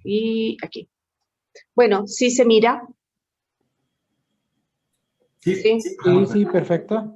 Y aquí. Bueno, ¿sí se mira? Sí, perfecto.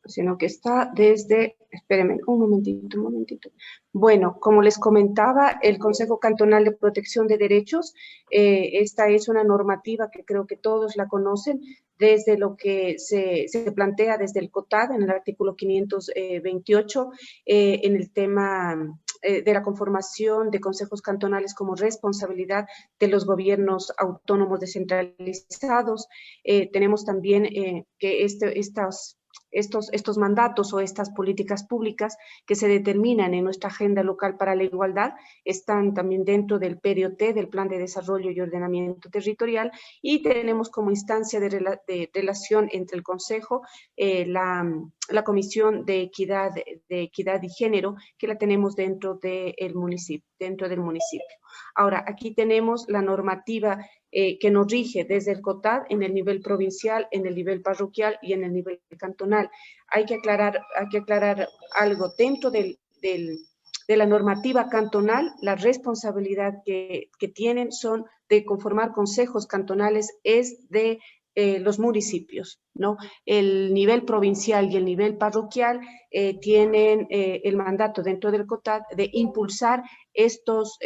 Sino que está desde, espérenme un momentito. Bueno, como les comentaba, el Consejo Cantonal de Protección de Derechos, esta es una normativa que creo que todos la conocen, desde lo que se plantea desde el COTAD, en el artículo 528, en el tema de la conformación de consejos cantonales como responsabilidad de los gobiernos autónomos descentralizados. Tenemos también que estos mandatos o estas políticas públicas que se determinan en nuestra agenda local para la igualdad están también dentro del PDOT, del Plan de Desarrollo y Ordenamiento Territorial, y tenemos como instancia de relación entre el Consejo la Comisión de Equidad y Género, que la tenemos dentro del municipio. Ahora, aquí tenemos la normativa que nos rige desde el COTAD en el nivel provincial, en el nivel parroquial y en el nivel cantonal. Hay que aclarar algo dentro de la normativa cantonal. La responsabilidad que tienen son de conformar consejos cantonales es de los municipios, ¿no? El nivel provincial y el nivel parroquial tienen el mandato dentro del COTAD de impulsar estos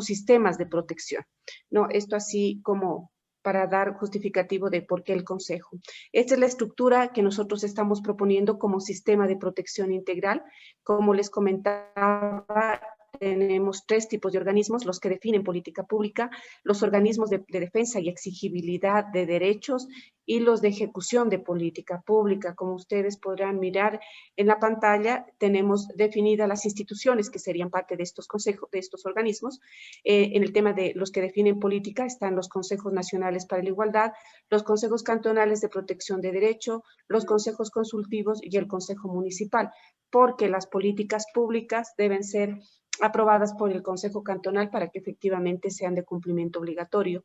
sistemas de protección, ¿no? Esto así como para dar justificativo de por qué el Consejo. Esta es la estructura que nosotros estamos proponiendo como sistema de protección integral. Como les comentaba, tenemos 3 tipos de organismos: los que definen política pública, los organismos de defensa y exigibilidad de derechos y los de ejecución de política pública. Como ustedes podrán mirar en la pantalla, tenemos definidas las instituciones que serían parte de estos consejos, de estos organismos. En el tema de los que definen política están los consejos nacionales para la igualdad, los consejos cantonales de protección de derecho, los consejos consultivos y el consejo municipal, porque las políticas públicas deben ser aprobadas por el Consejo Cantonal para que efectivamente sean de cumplimiento obligatorio.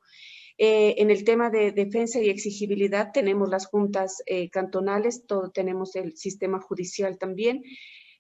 En el tema de defensa y exigibilidad tenemos las juntas cantonales, tenemos el sistema judicial también,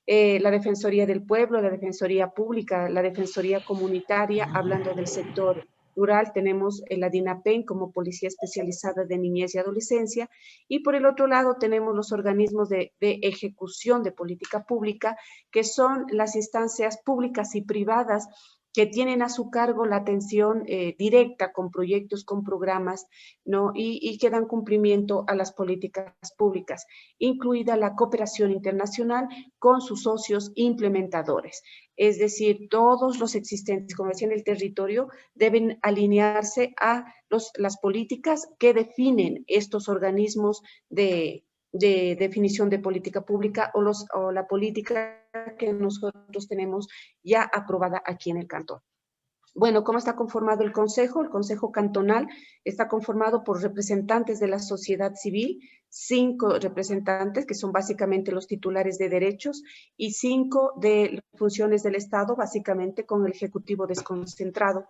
la Defensoría del Pueblo, la Defensoría Pública, la Defensoría Comunitaria. Hablando del sector rural, tenemos la DINAPEN como Policía Especializada de Niñez y Adolescencia, y por el otro lado tenemos los organismos de ejecución de política pública, que son las instancias públicas y privadas que tienen a su cargo la atención directa con proyectos, con programas, ¿no? Y que dan cumplimiento a las políticas públicas, incluida la cooperación internacional con sus socios implementadores. Es decir, todos los existentes, como decía, en el territorio, deben alinearse a las políticas que definen estos organismos de definición de política pública o la política que nosotros tenemos ya aprobada aquí en el cantón. Bueno, ¿cómo está conformado el Consejo? El Consejo Cantonal está conformado por representantes de la sociedad civil, 5 representantes que son básicamente los titulares de derechos y 5 de funciones del Estado, básicamente con el Ejecutivo desconcentrado,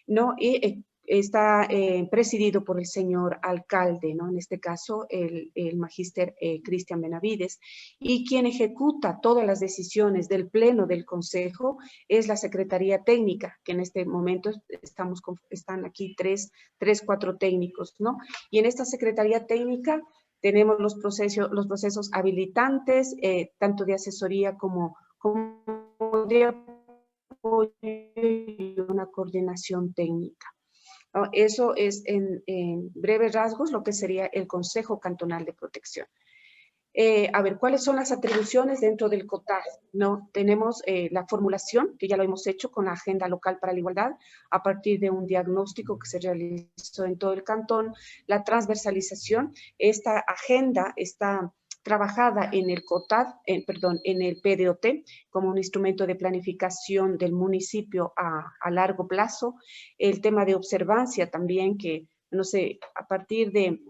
¿no? Y está presidido por el señor alcalde, ¿no? En este caso, el magíster Cristian Benavides, y quien ejecuta todas las decisiones del pleno del Consejo es la Secretaría Técnica, que en este momento están aquí 4 técnicos, ¿no? Y en esta Secretaría Técnica tenemos los procesos habilitantes, tanto de asesoría como de apoyo y una coordinación técnica. Eso es en breves rasgos lo que sería el Consejo Cantonal de Protección. A ver, ¿cuáles son las atribuciones dentro del COTAD? ¿No? Tenemos la formulación, que ya lo hemos hecho con la Agenda Local para la Igualdad, a partir de un diagnóstico que se realizó en todo el cantón, la transversalización. Esta agenda está trabajada en el COTAD, en el PDOT, como un instrumento de planificación del municipio a largo plazo. El tema de observancia también, que, no sé, a partir de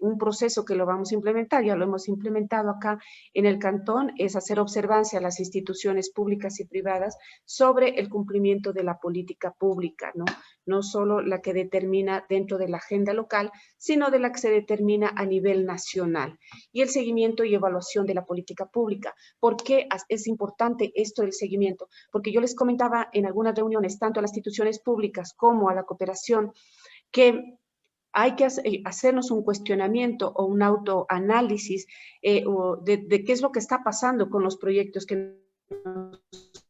un proceso que lo vamos a implementar, ya lo hemos implementado acá en el cantón, es hacer observancia a las instituciones públicas y privadas sobre el cumplimiento de la política pública, ¿no? No solo la que determina dentro de la agenda local, sino de la que se determina a nivel nacional. Y el seguimiento y evaluación de la política pública. ¿Por qué es importante esto del seguimiento? Porque yo les comentaba en algunas reuniones, tanto a las instituciones públicas como a la cooperación, que hay que hacernos un cuestionamiento o un autoanálisis de qué es lo que está pasando con los proyectos que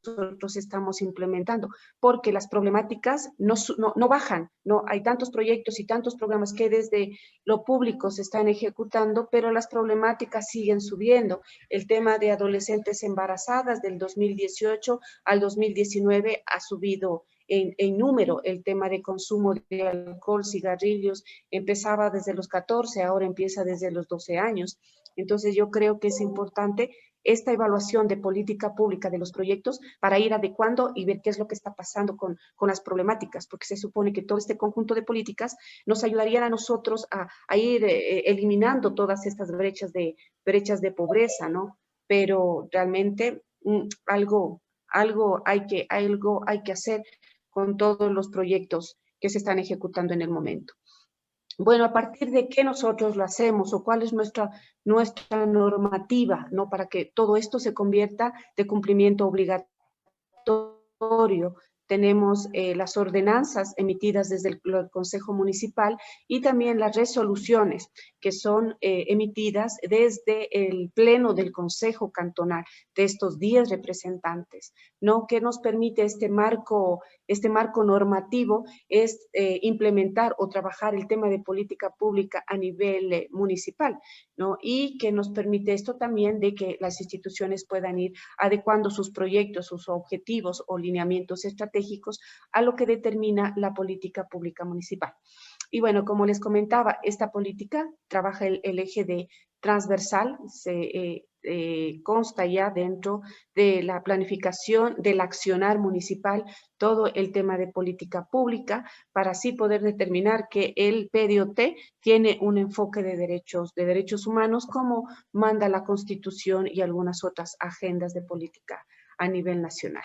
nosotros estamos implementando, porque las problemáticas no bajan, no hay tantos proyectos y tantos programas que desde lo público se están ejecutando, pero las problemáticas siguen subiendo. El tema de adolescentes embarazadas del 2018 al 2019 ha subido en número. El tema de consumo de alcohol, cigarrillos, empezaba desde los 14, ahora empieza desde los 12 años. Entonces yo creo que es importante esta evaluación de política pública de los proyectos para ir adecuando y ver qué es lo que está pasando con las problemáticas, porque se supone que todo este conjunto de políticas nos ayudarían a nosotros a ir eliminando todas estas brechas de pobreza, ¿no? Pero realmente algo hay que hacer con todos los proyectos que se están ejecutando en el momento. Bueno, ¿a partir de qué nosotros lo hacemos o cuál es nuestra normativa, ¿no? Para que todo esto se convierta de cumplimiento obligatorio? Tenemos las ordenanzas emitidas desde el Consejo Municipal y también las resoluciones que son emitidas desde el Pleno del Consejo Cantonal, de estos 10 representantes, ¿no? Que nos permite este marco normativo es implementar o trabajar el tema de política pública a nivel municipal, ¿no? Y que nos permite esto también de que las instituciones puedan ir adecuando sus proyectos, sus objetivos o lineamientos estratégicos a lo que determina la política pública municipal. Y bueno, como les comentaba, esta política trabaja el eje de transversal, se consta ya dentro de la planificación del accionar municipal todo el tema de política pública para así poder determinar que el PDOT tiene un enfoque de derechos humanos como manda la Constitución y algunas otras agendas de política a nivel nacional.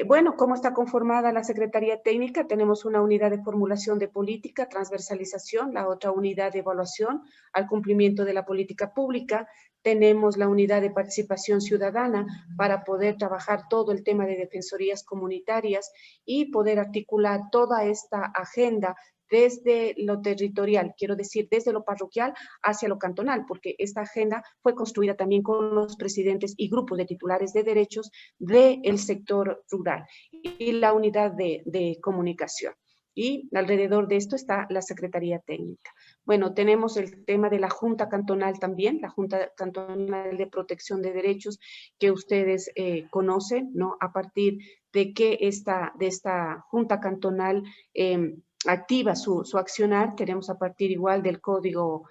Bueno, ¿cómo está conformada la Secretaría Técnica? Tenemos una unidad de formulación de política, transversalización, la otra unidad de evaluación al cumplimiento de la política pública. Tenemos la unidad de participación ciudadana para poder trabajar todo el tema de defensorías comunitarias y poder articular toda esta agenda desde lo territorial, quiero decir, desde lo parroquial hacia lo cantonal, porque esta agenda fue construida también con los presidentes y grupos de titulares de derechos del sector rural y la unidad de comunicación. Y alrededor de esto está la Secretaría Técnica. Bueno, tenemos el tema de la Junta Cantonal también, la Junta Cantonal de Protección de Derechos, que ustedes conocen, ¿no? A partir de que esta Junta Cantonal activa su accionar, tenemos a partir igual del Código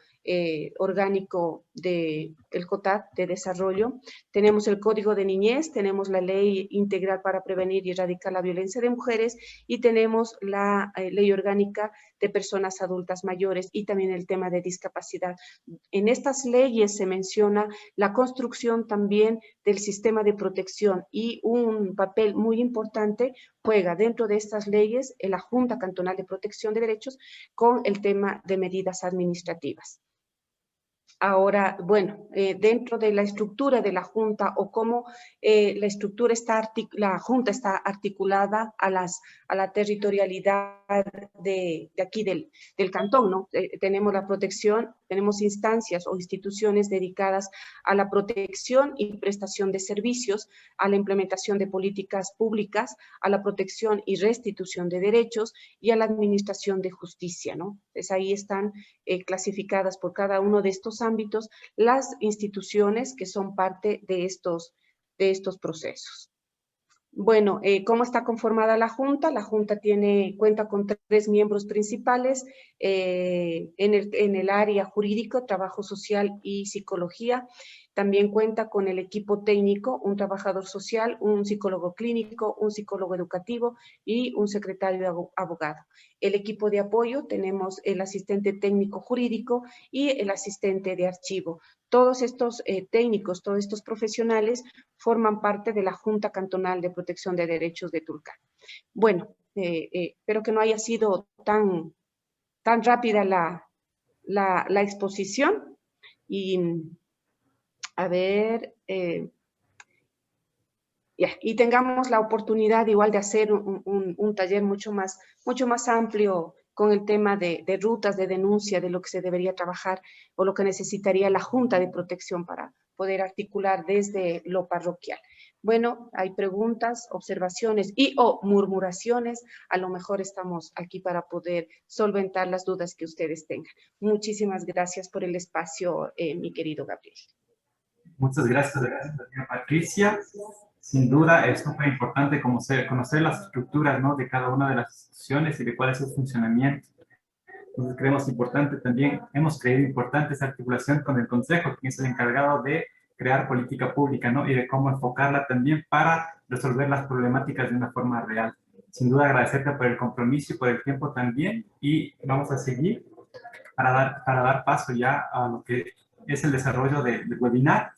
Orgánico del COTAD de Desarrollo, tenemos el Código de Niñez, tenemos la Ley Integral para Prevenir y Erradicar la Violencia de Mujeres y tenemos la Ley Orgánica de Personas Adultas Mayores y también el tema de discapacidad. En estas leyes se menciona la construcción también del sistema de protección y un papel muy importante juega dentro de estas leyes la Junta Cantonal de Protección de Derechos con el tema de medidas administrativas. Ahora, bueno, dentro de la estructura de la Junta o cómo la Junta está articulada a la territorialidad de aquí del cantón, ¿no? Tenemos la protección, tenemos instancias o instituciones dedicadas a la protección y prestación de servicios, a la implementación de políticas públicas, a la protección y restitución de derechos y a la administración de justicia, ¿no? Entonces ahí están clasificadas por cada uno de estos ámbitos las instituciones que son parte de estos procesos. Bueno, ¿cómo está conformada la Junta? La Junta cuenta con 3 miembros principales en el área jurídico, trabajo social y psicología. También cuenta con el equipo técnico, un trabajador social, un psicólogo clínico, un psicólogo educativo y un secretario abogado. El equipo de apoyo tenemos el asistente técnico jurídico y el asistente de archivo. Todos estos técnicos, todos estos profesionales forman parte de la Junta Cantonal de Protección de Derechos de Tulcán. Bueno, espero que no haya sido tan rápida la exposición y a ver, y tengamos la oportunidad igual de hacer un taller mucho más amplio con el tema de rutas de denuncia, de lo que se debería trabajar o lo que necesitaría la Junta de Protección para poder articular desde lo parroquial. Bueno, hay preguntas, observaciones o murmuraciones. A lo mejor estamos aquí para poder solventar las dudas que ustedes tengan. Muchísimas gracias por el espacio, mi querido Gabriel. Muchas gracias, señora Patricia. Sin duda es súper importante conocer las estructuras, ¿no?, de cada una de las instituciones y de cuál es su funcionamiento. Entonces creemos importante también, hemos creído importante esa articulación con el Consejo, quien es el encargado de crear política pública, ¿no?, y de cómo enfocarla también para resolver las problemáticas de una forma real. Sin duda agradecerte por el compromiso y por el tiempo también, y vamos a seguir para dar paso ya a lo que es el desarrollo del webinar.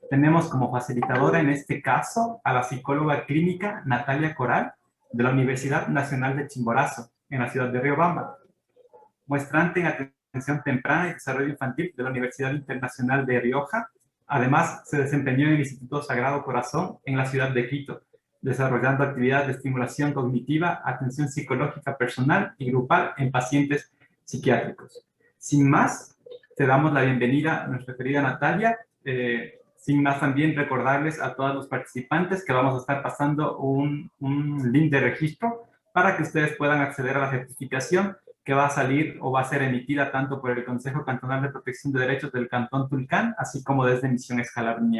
Tenemos como facilitadora en este caso a la psicóloga clínica Natalia Coral de la Universidad Nacional de Chimborazo, en la ciudad de Riobamba. Muestrante en atención temprana y desarrollo infantil de la Universidad Internacional de Rioja. Además, se desempeñó en el Instituto Sagrado Corazón en la ciudad de Quito, desarrollando actividades de estimulación cognitiva, atención psicológica personal y grupal en pacientes psiquiátricos. Sin más, te damos la bienvenida a nuestra querida Natalia. Sin más, también recordarles a todos los participantes que vamos a estar pasando un link de registro para que ustedes puedan acceder a la certificación que va a salir o va a ser emitida tanto por el Consejo Cantonal de Protección de Derechos del Cantón Tulcán, así como desde Misión Escalabrini.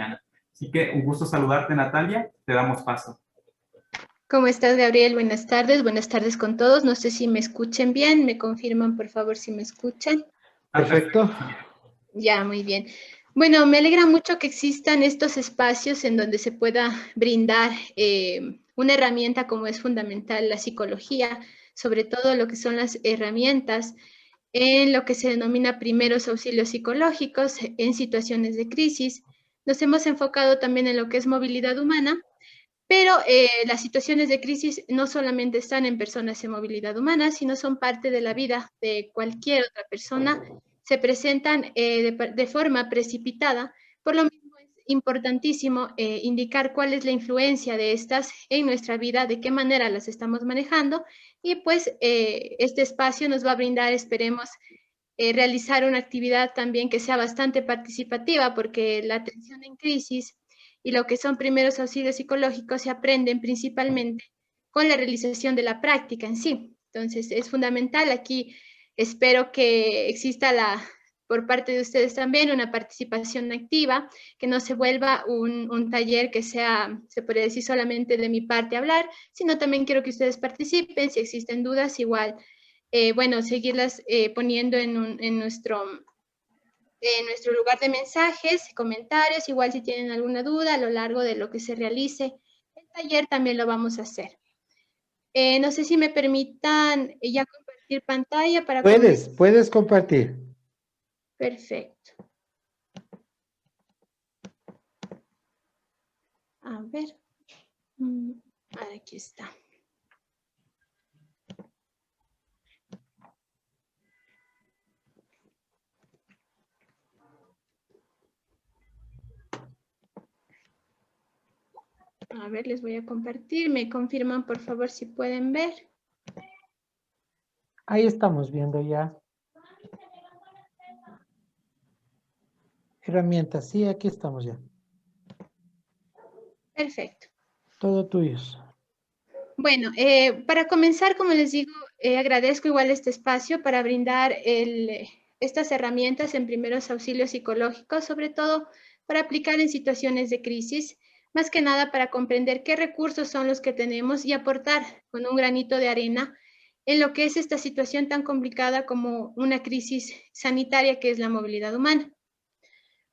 Así que un gusto saludarte, Natalia. Te damos paso. ¿Cómo estás, Gabriel? Buenas tardes con todos. No sé si me escuchen bien. ¿Me confirman, por favor, si me escuchan? Perfecto. Ya, muy bien. Bueno, me alegra mucho que existan estos espacios en donde se pueda brindar una herramienta como es fundamental la psicología, sobre todo lo que son las herramientas en lo que se denomina primeros auxilios psicológicos en situaciones de crisis. Nos hemos enfocado también en lo que es movilidad humana, pero las situaciones de crisis no solamente están en personas en movilidad humana, sino son parte de la vida de cualquier otra persona. Se presentan de forma precipitada, por lo mismo es importantísimo indicar cuál es la influencia de estas en nuestra vida, de qué manera las estamos manejando, y pues este espacio nos va a brindar, esperemos, realizar una actividad también que sea bastante participativa, porque la atención en crisis y lo que son primeros auxilios psicológicos se aprenden principalmente con la realización de la práctica en sí. Entonces, es fundamental. Aquí espero que exista por parte de ustedes también una participación activa, que no se vuelva un taller que sea, se podría decir, solamente de mi parte hablar, sino también quiero que ustedes participen. Si existen dudas, igual, bueno, seguirlas poniendo en nuestro lugar de mensajes, comentarios. Igual si tienen alguna duda a lo largo de lo que se realice el taller, también lo vamos a hacer. No sé si me permitan ya compartir pantalla para... Puedes compartir. Perfecto. A ver. Aquí está. A ver, les voy a compartir. Me confirman, por favor, si pueden ver. Ahí estamos viendo ya. Herramientas, sí, aquí estamos ya. Perfecto. Todo tuyos. Bueno, para comenzar, como les digo, agradezco igual este espacio para brindar estas herramientas en primeros auxilios psicológicos, sobre todo para aplicar en situaciones de crisis, más que nada para comprender qué recursos son los que tenemos y aportar con un granito de arena en lo que es esta situación tan complicada como una crisis sanitaria que es la movilidad humana.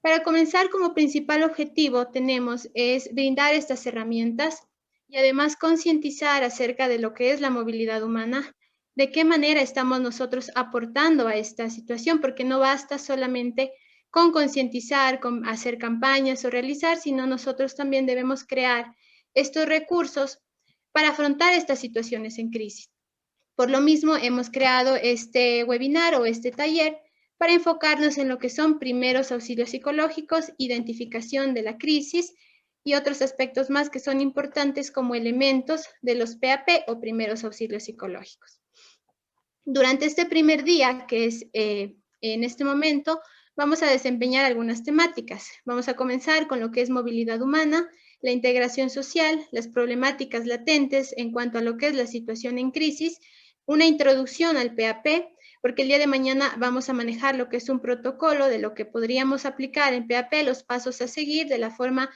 Para comenzar, como principal objetivo tenemos es brindar estas herramientas y además concientizar acerca de lo que es la movilidad humana, de qué manera estamos nosotros aportando a esta situación, porque no basta solamente con concientizar, con hacer campañas o realizar, sino nosotros también debemos crear estos recursos para afrontar estas situaciones en crisis. Por lo mismo, hemos creado este webinar o este taller para enfocarnos en lo que son primeros auxilios psicológicos, identificación de la crisis y otros aspectos más que son importantes como elementos de los PAP o primeros auxilios psicológicos. Durante este primer día, que es en este momento, vamos a desempeñar algunas temáticas. Vamos a comenzar con lo que es movilidad humana, la integración social, las problemáticas latentes en cuanto a lo que es la situación en crisis, una introducción al PAP, porque el día de mañana vamos a manejar lo que es un protocolo de lo que podríamos aplicar en PAP, los pasos a seguir de la forma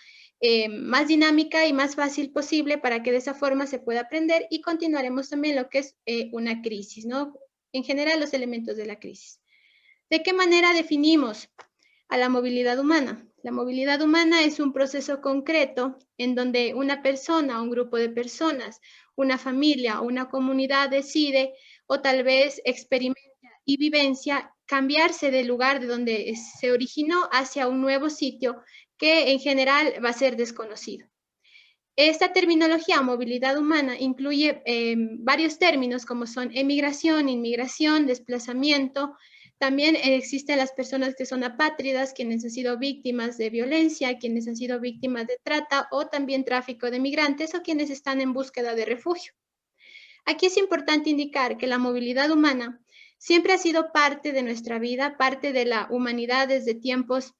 más dinámica y más fácil posible para que de esa forma se pueda aprender, y continuaremos también lo que es una crisis, ¿no? En general, los elementos de la crisis. ¿De qué manera definimos a la movilidad humana? La movilidad humana es un proceso concreto en donde una persona, un grupo de personas, una familia o una comunidad decide o tal vez experimenta y vivencia cambiarse del lugar de donde se originó hacia un nuevo sitio que en general va a ser desconocido. Esta terminología, movilidad humana, incluye varios términos como son emigración, inmigración, desplazamiento. También existen las personas que son apátridas, quienes han sido víctimas de violencia, quienes han sido víctimas de trata o también tráfico de migrantes o quienes están en búsqueda de refugio. Aquí es importante indicar que la movilidad humana siempre ha sido parte de nuestra vida, parte de la humanidad desde tiempos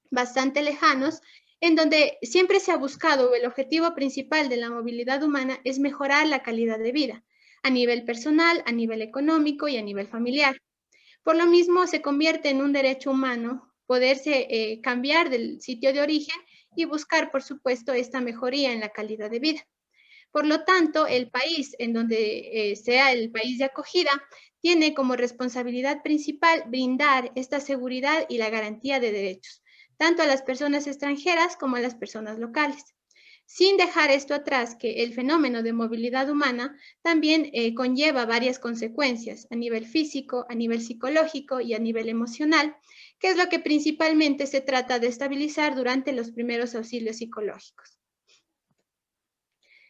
bastante lejanos, en donde siempre se ha buscado, el objetivo principal de la movilidad humana es mejorar la calidad de vida, a nivel personal, a nivel económico y a nivel familiar. Por lo mismo, se convierte en un derecho humano poderse cambiar del sitio de origen y buscar, por supuesto, esta mejoría en la calidad de vida. Por lo tanto, el país en donde sea el país de acogida tiene como responsabilidad principal brindar esta seguridad y la garantía de derechos, tanto a las personas extranjeras como a las personas locales. Sin dejar esto atrás, que el fenómeno de movilidad humana también conlleva varias consecuencias a nivel físico, a nivel psicológico y a nivel emocional, que es lo que principalmente se trata de estabilizar durante los primeros auxilios psicológicos.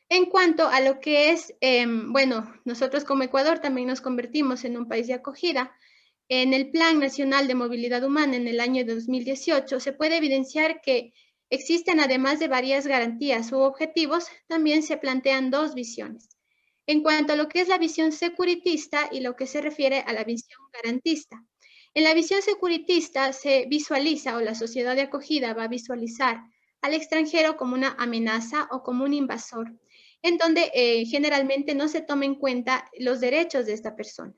En cuanto a lo que es, bueno, nosotros como Ecuador también nos convertimos en un país de acogida. En el Plan Nacional de Movilidad Humana en el año 2018 se puede evidenciar que existen, además de varias garantías u objetivos, también se plantean dos visiones. En cuanto a lo que es la visión securitista y lo que se refiere a la visión garantista. En la visión securitista se visualiza, o la sociedad de acogida va a visualizar al extranjero como una amenaza o como un invasor, en donde generalmente no se tomen en cuenta los derechos de esta persona.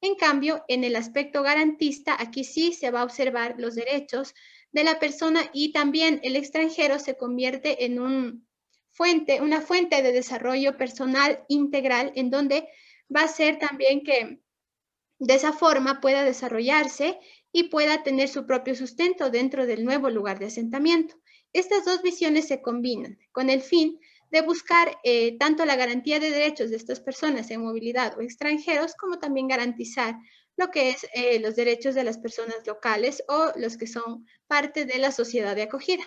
En cambio, en el aspecto garantista, aquí sí se va a observar los derechos de la persona, y también el extranjero se convierte en una fuente de desarrollo personal integral, en donde va a ser también que de esa forma pueda desarrollarse y pueda tener su propio sustento dentro del nuevo lugar de asentamiento. Estas dos visiones se combinan con el fin de buscar tanto la garantía de derechos de estas personas en movilidad o extranjeros, como también garantizar lo que es los derechos de las personas locales o los que son parte de la sociedad de acogida.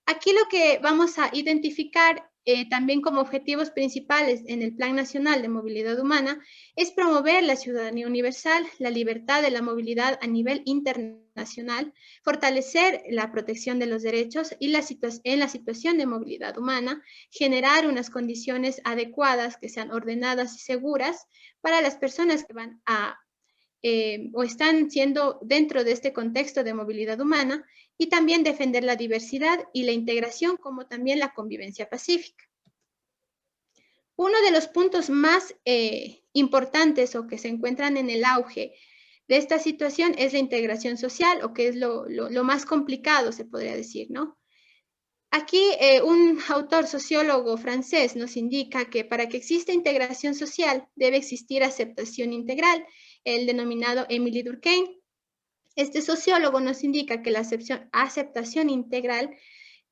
Aquí lo que vamos a identificar también como objetivos principales en el Plan Nacional de Movilidad Humana es promover la ciudadanía universal, la libertad de la movilidad a nivel internacional, fortalecer la protección de los derechos y en la situación de movilidad humana, generar unas condiciones adecuadas que sean ordenadas y seguras para las personas que van a o están siendo dentro de este contexto de movilidad humana, y también defender la diversidad y la integración, como también la convivencia pacífica. Uno de los puntos más importantes o que se encuentran en el auge de esta situación es la integración social, o que es lo más complicado, se podría decir, ¿no? Aquí un autor sociólogo francés nos indica que para que exista integración social debe existir aceptación integral, el denominado Émile Durkheim. Este sociólogo nos indica que la aceptación integral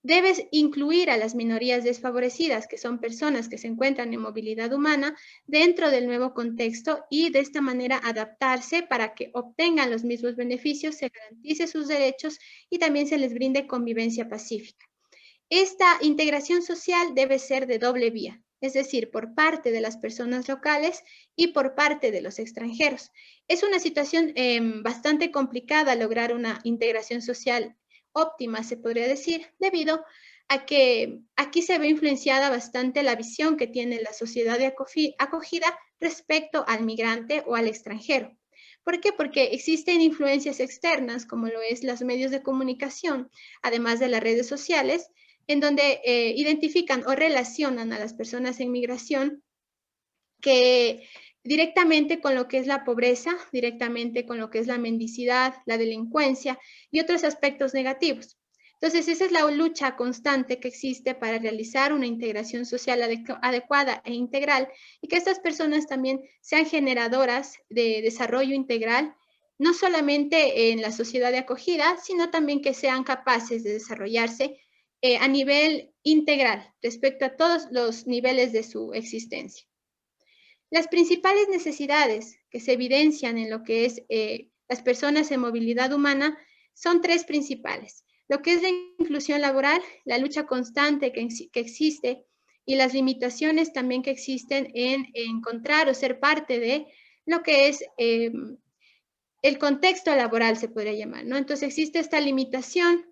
debe incluir a las minorías desfavorecidas, que son personas que se encuentran en movilidad humana, dentro del nuevo contexto y de esta manera adaptarse para que obtengan los mismos beneficios, se garantice sus derechos y también se les brinde convivencia pacífica. Esta integración social debe ser de doble vía, es decir, por parte de las personas locales y por parte de los extranjeros. Es una situación bastante complicada lograr una integración social óptima, se podría decir, debido a que aquí se ve influenciada bastante la visión que tiene la sociedad de acogida respecto al migrante o al extranjero. ¿Por qué? Porque existen influencias externas, como lo es los medios de comunicación, además de las redes sociales, en donde identifican o relacionan a las personas en migración que directamente con lo que es la pobreza, directamente con lo que es la mendicidad, la delincuencia y otros aspectos negativos. Entonces, esa es la lucha constante que existe para realizar una integración social adecuada e integral y que estas personas también sean generadoras de desarrollo integral, no solamente en la sociedad de acogida, sino también que sean capaces de desarrollarse a nivel integral respecto a todos los niveles de su existencia. Las principales necesidades que se evidencian en lo que es las personas en movilidad humana son tres principales. Lo que es la inclusión laboral, la lucha constante que existe y las limitaciones también que existen en encontrar o ser parte de lo que es el contexto laboral, se podría llamar, ¿no? Entonces existe esta limitación,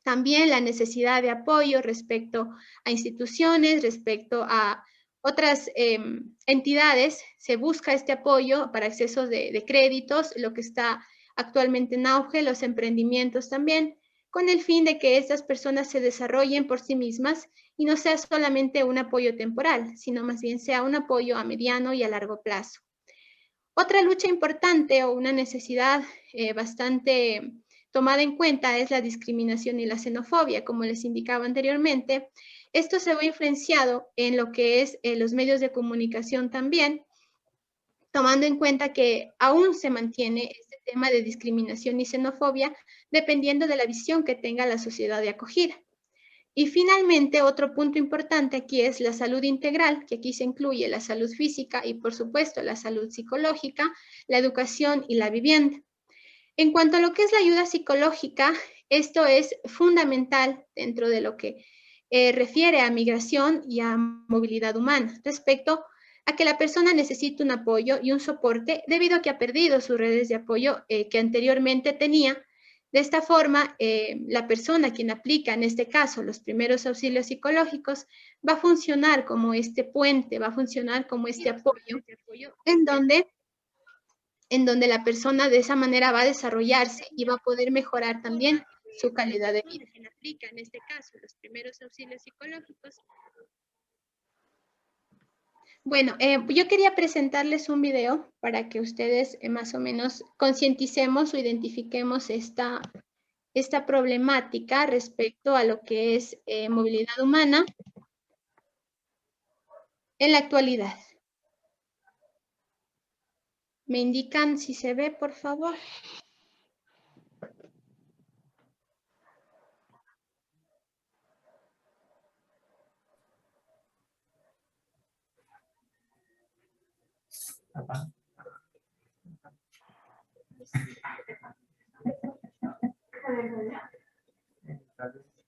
también la necesidad de apoyo respecto a instituciones, respecto a otras entidades, se busca este apoyo para acceso de créditos, lo que está actualmente en auge, los emprendimientos también, con el fin de que estas personas se desarrollen por sí mismas y no sea solamente un apoyo temporal, sino más bien sea un apoyo a mediano y a largo plazo. Otra lucha importante o una necesidad bastante tomada en cuenta es la discriminación y la xenofobia, como les indicaba anteriormente. Esto se ve influenciado en lo que es los medios de comunicación también, tomando en cuenta que aún se mantiene este tema de discriminación y xenofobia dependiendo de la visión que tenga la sociedad de acogida. Y finalmente, otro punto importante aquí es la salud integral, que aquí se incluye la salud física y, por supuesto, la salud psicológica, la educación y la vivienda. En cuanto a lo que es la ayuda psicológica, esto es fundamental dentro de lo que refiere a migración y a movilidad humana, respecto a que la persona necesita un apoyo y un soporte debido a que ha perdido sus redes de apoyo que anteriormente tenía. De esta forma, la persona quien aplica, en este caso, los primeros auxilios psicológicos, va a funcionar como este puente, va a funcionar como este apoyo, en donde la persona de esa manera va a desarrollarse y va a poder mejorar también su calidad de vida. Quien aplica, en este caso, los primeros auxilios psicológicos. Bueno, yo quería presentarles un video para que ustedes más o menos concienticemos o identifiquemos esta problemática respecto a lo que es movilidad humana en la actualidad. ¿Me indican si se ve, por favor?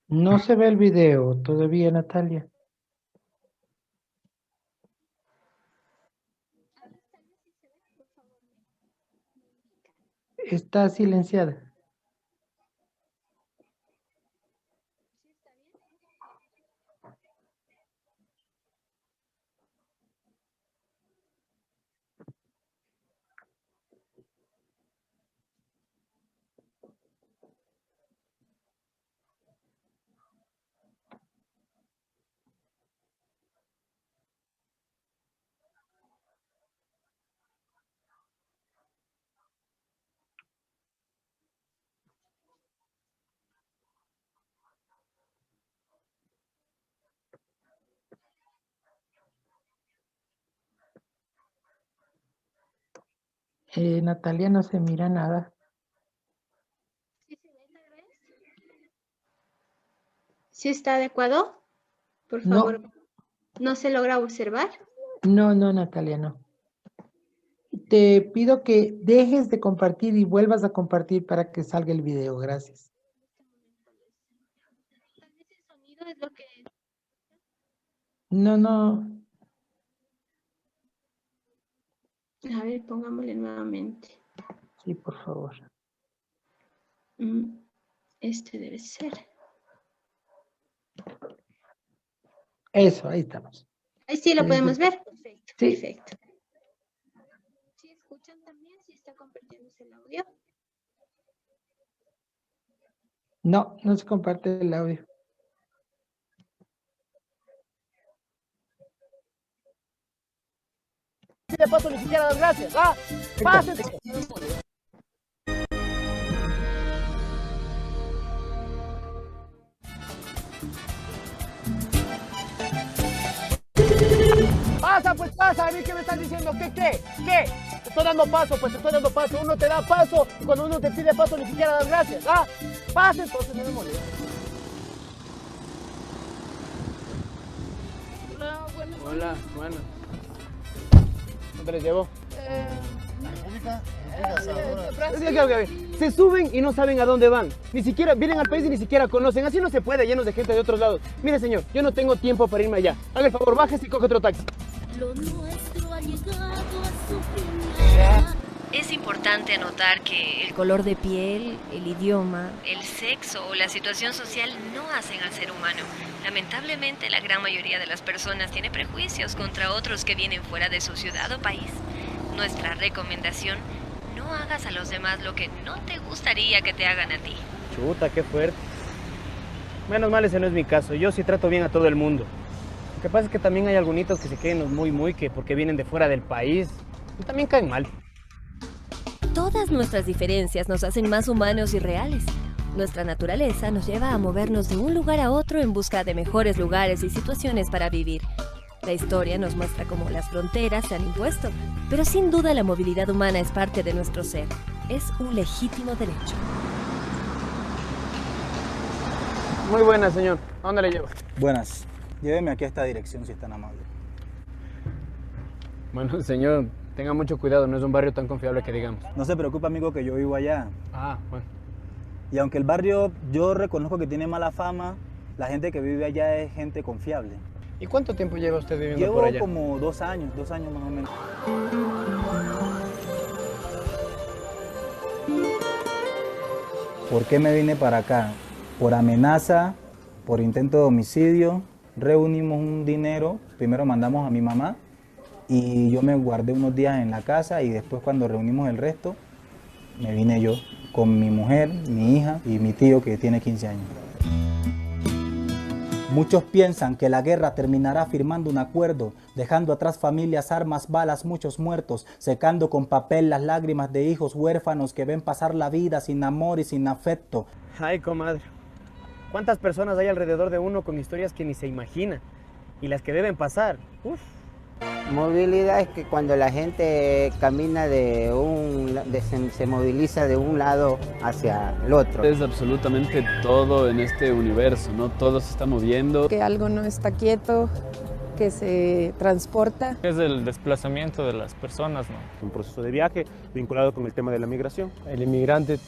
No se ve el video todavía, Natalia. Está silenciada. Natalia, no se mira nada. ¿Sí está adecuado? Por No. favor. ¿No se logra observar? No, Natalia, no. Te pido que dejes de compartir y vuelvas a compartir para que salga el video. Gracias. Tal vez el sonido es lo que... No. A ver, pongámosle nuevamente. Sí, por favor. Este debe ser. Eso, ahí estamos. Ahí sí lo podemos ver. Perfecto, Sí. perfecto. ¿Sí escuchan también? ¿Sí está compartiéndose el audio? No se comparte el audio. De paso ni siquiera das gracias, ¿ah? Pásense. Pasa, pues pasa, a mí qué me estás diciendo, ¿qué? Te estoy dando paso, pues te estoy dando paso, uno te da paso y cuando uno te pide paso ni siquiera das gracias, ¿ah? Pasa, entonces no me molesta. Hola, bueno. ¿Dónde les llevo? Se suben y no saben a dónde van. Ni siquiera vienen al país y ni siquiera conocen. Así no se puede, llenos de gente de otros lados. Mire, señor, yo no tengo tiempo para irme allá. Haga el favor, bájese y coge otro taxi. Lo nuestro ha llegado a su final. Es importante anotar que el color de piel, el idioma, el sexo o la situación social no hacen al ser humano. Lamentablemente, la gran mayoría de las personas tiene prejuicios contra otros que vienen fuera de su ciudad o país. Nuestra recomendación: no hagas a los demás lo que no te gustaría que te hagan a ti. Chuta, qué fuerte. Menos mal ese no es mi caso. Yo sí trato bien a todo el mundo. Lo que pasa es que también hay algunitos que se creen muy que porque vienen de fuera del país y también caen mal. Todas nuestras diferencias nos hacen más humanos y reales. Nuestra naturaleza nos lleva a movernos de un lugar a otro en busca de mejores lugares y situaciones para vivir. La historia nos muestra cómo las fronteras se han impuesto, pero sin duda la movilidad humana es parte de nuestro ser. Es un legítimo derecho. Muy buena, señor. ¿A dónde le llevo? Buenas. Lléveme aquí a esta dirección si es tan amable. Bueno, señor, tenga mucho cuidado. No es un barrio tan confiable que digamos. No se preocupe, amigo, que yo vivo allá. Ah, bueno. Y aunque el barrio yo reconozco que tiene mala fama, la gente que vive allá es gente confiable. ¿Y cuánto tiempo lleva usted viviendo Llevo por allá? como 2 años más o menos. ¿Por qué me vine para acá? Por amenaza, por intento de homicidio. Reunimos un dinero, primero mandamos a mi mamá y yo me guardé unos días en la casa y después cuando reunimos el resto, me vine yo con mi mujer, mi hija y mi tío que tiene 15 años. Muchos piensan que la guerra terminará firmando un acuerdo, dejando atrás familias, armas, balas, muchos muertos, secando con papel las lágrimas de hijos huérfanos que ven pasar la vida sin amor y sin afecto. Ay, comadre. ¿Cuántas personas hay alrededor de uno con historias que ni se imagina? Y las que deben pasar. Uf. Movilidad es que cuando la gente camina se moviliza de un lado hacia el otro. Es absolutamente todo en este universo, ¿no? Todo se está moviendo. Que algo no está quieto, que se transporta. Es el desplazamiento de las personas, ¿no? Un proceso de viaje vinculado con el tema de la migración. El inmigrante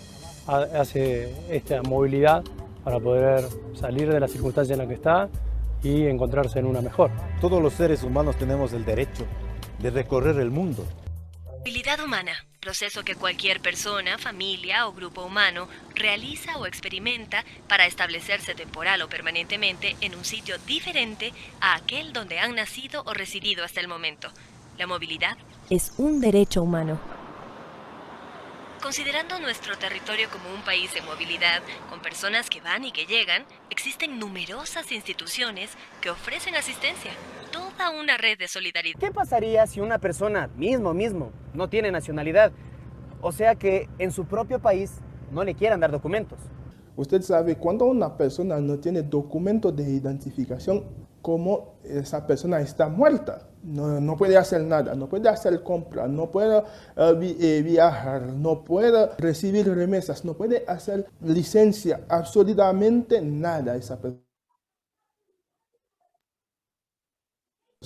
hace esta movilidad para poder salir de la circunstancia en la que está y encontrarse en una mejor. Todos los seres humanos tenemos el derecho de recorrer el mundo. Movilidad humana, proceso que cualquier persona, familia o grupo humano realiza o experimenta para establecerse temporal o permanentemente en un sitio diferente a aquel donde han nacido o residido hasta el momento. La movilidad es un derecho humano. Considerando nuestro territorio como un país en movilidad, con personas que van y que llegan, existen numerosas instituciones que ofrecen asistencia, toda una red de solidaridad. ¿Qué pasaría si una persona mismo, no tiene nacionalidad? O sea que en su propio país no le quieran dar documentos. Usted sabe, cuando una persona no tiene documentos de identificación, como esa persona está muerta. No puede hacer nada, no puede hacer compras, no puede viajar, no puede recibir remesas, no puede hacer licencia, absolutamente nada esa persona.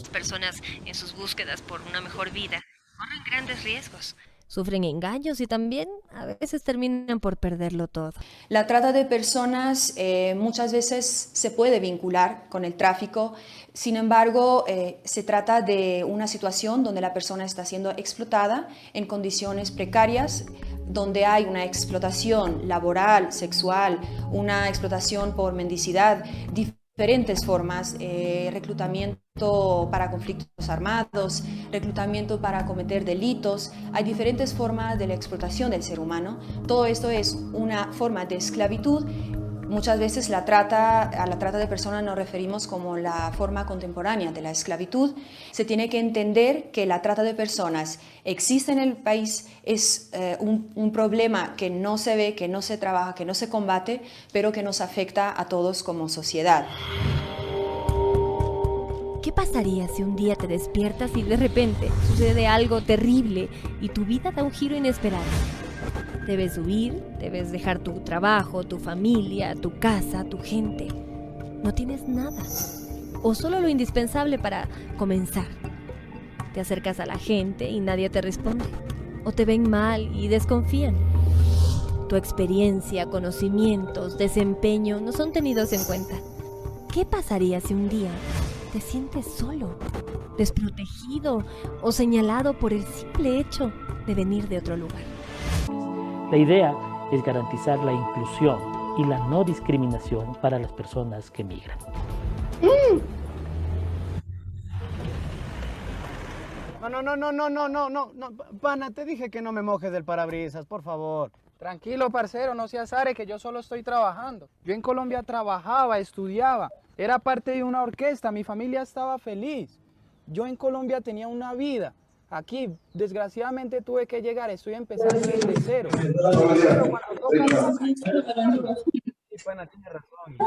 personas en sus búsquedas por una mejor vida corren grandes riesgos. Sufren engaños y también a veces terminan por perderlo todo. La trata de personas muchas veces se puede vincular con el tráfico, sin embargo se trata de una situación donde la persona está siendo explotada en condiciones precarias, donde hay una explotación laboral, sexual, una explotación por mendicidad, diferentes formas, reclutamiento para conflictos armados, reclutamiento para cometer delitos. Hay diferentes formas de la explotación del ser humano. Todo esto es una forma de esclavitud. Muchas veces a la trata de personas nos referimos como la forma contemporánea de la esclavitud. Se tiene que entender que la trata de personas existe en el país, es un problema que no se ve, que no se trabaja, que no se combate, pero que nos afecta a todos como sociedad. ¿Qué pasaría si un día te despiertas y de repente sucede algo terrible y tu vida da un giro inesperado? Debes huir, debes dejar tu trabajo, tu familia, tu casa, tu gente. No tienes nada, o solo lo indispensable para comenzar. Te acercas a la gente y nadie te responde, o te ven mal y desconfían. Tu experiencia, conocimientos, desempeño no son tenidos en cuenta. ¿Qué pasaría si un día te sientes solo, desprotegido o señalado por el simple hecho de venir de otro lugar? La idea es garantizar la inclusión y la no discriminación para las personas que migran. No, pana, te dije que no me mojes del parabrisas, por favor. Tranquilo, parcero, no seas are, que yo solo estoy trabajando. Yo en Colombia trabajaba, estudiaba, era parte de una orquesta, mi familia estaba feliz. Yo en Colombia tenía una vida. Aquí, desgraciadamente, tuve que llegar, estoy empezando desde cero. Pana, tiene razón.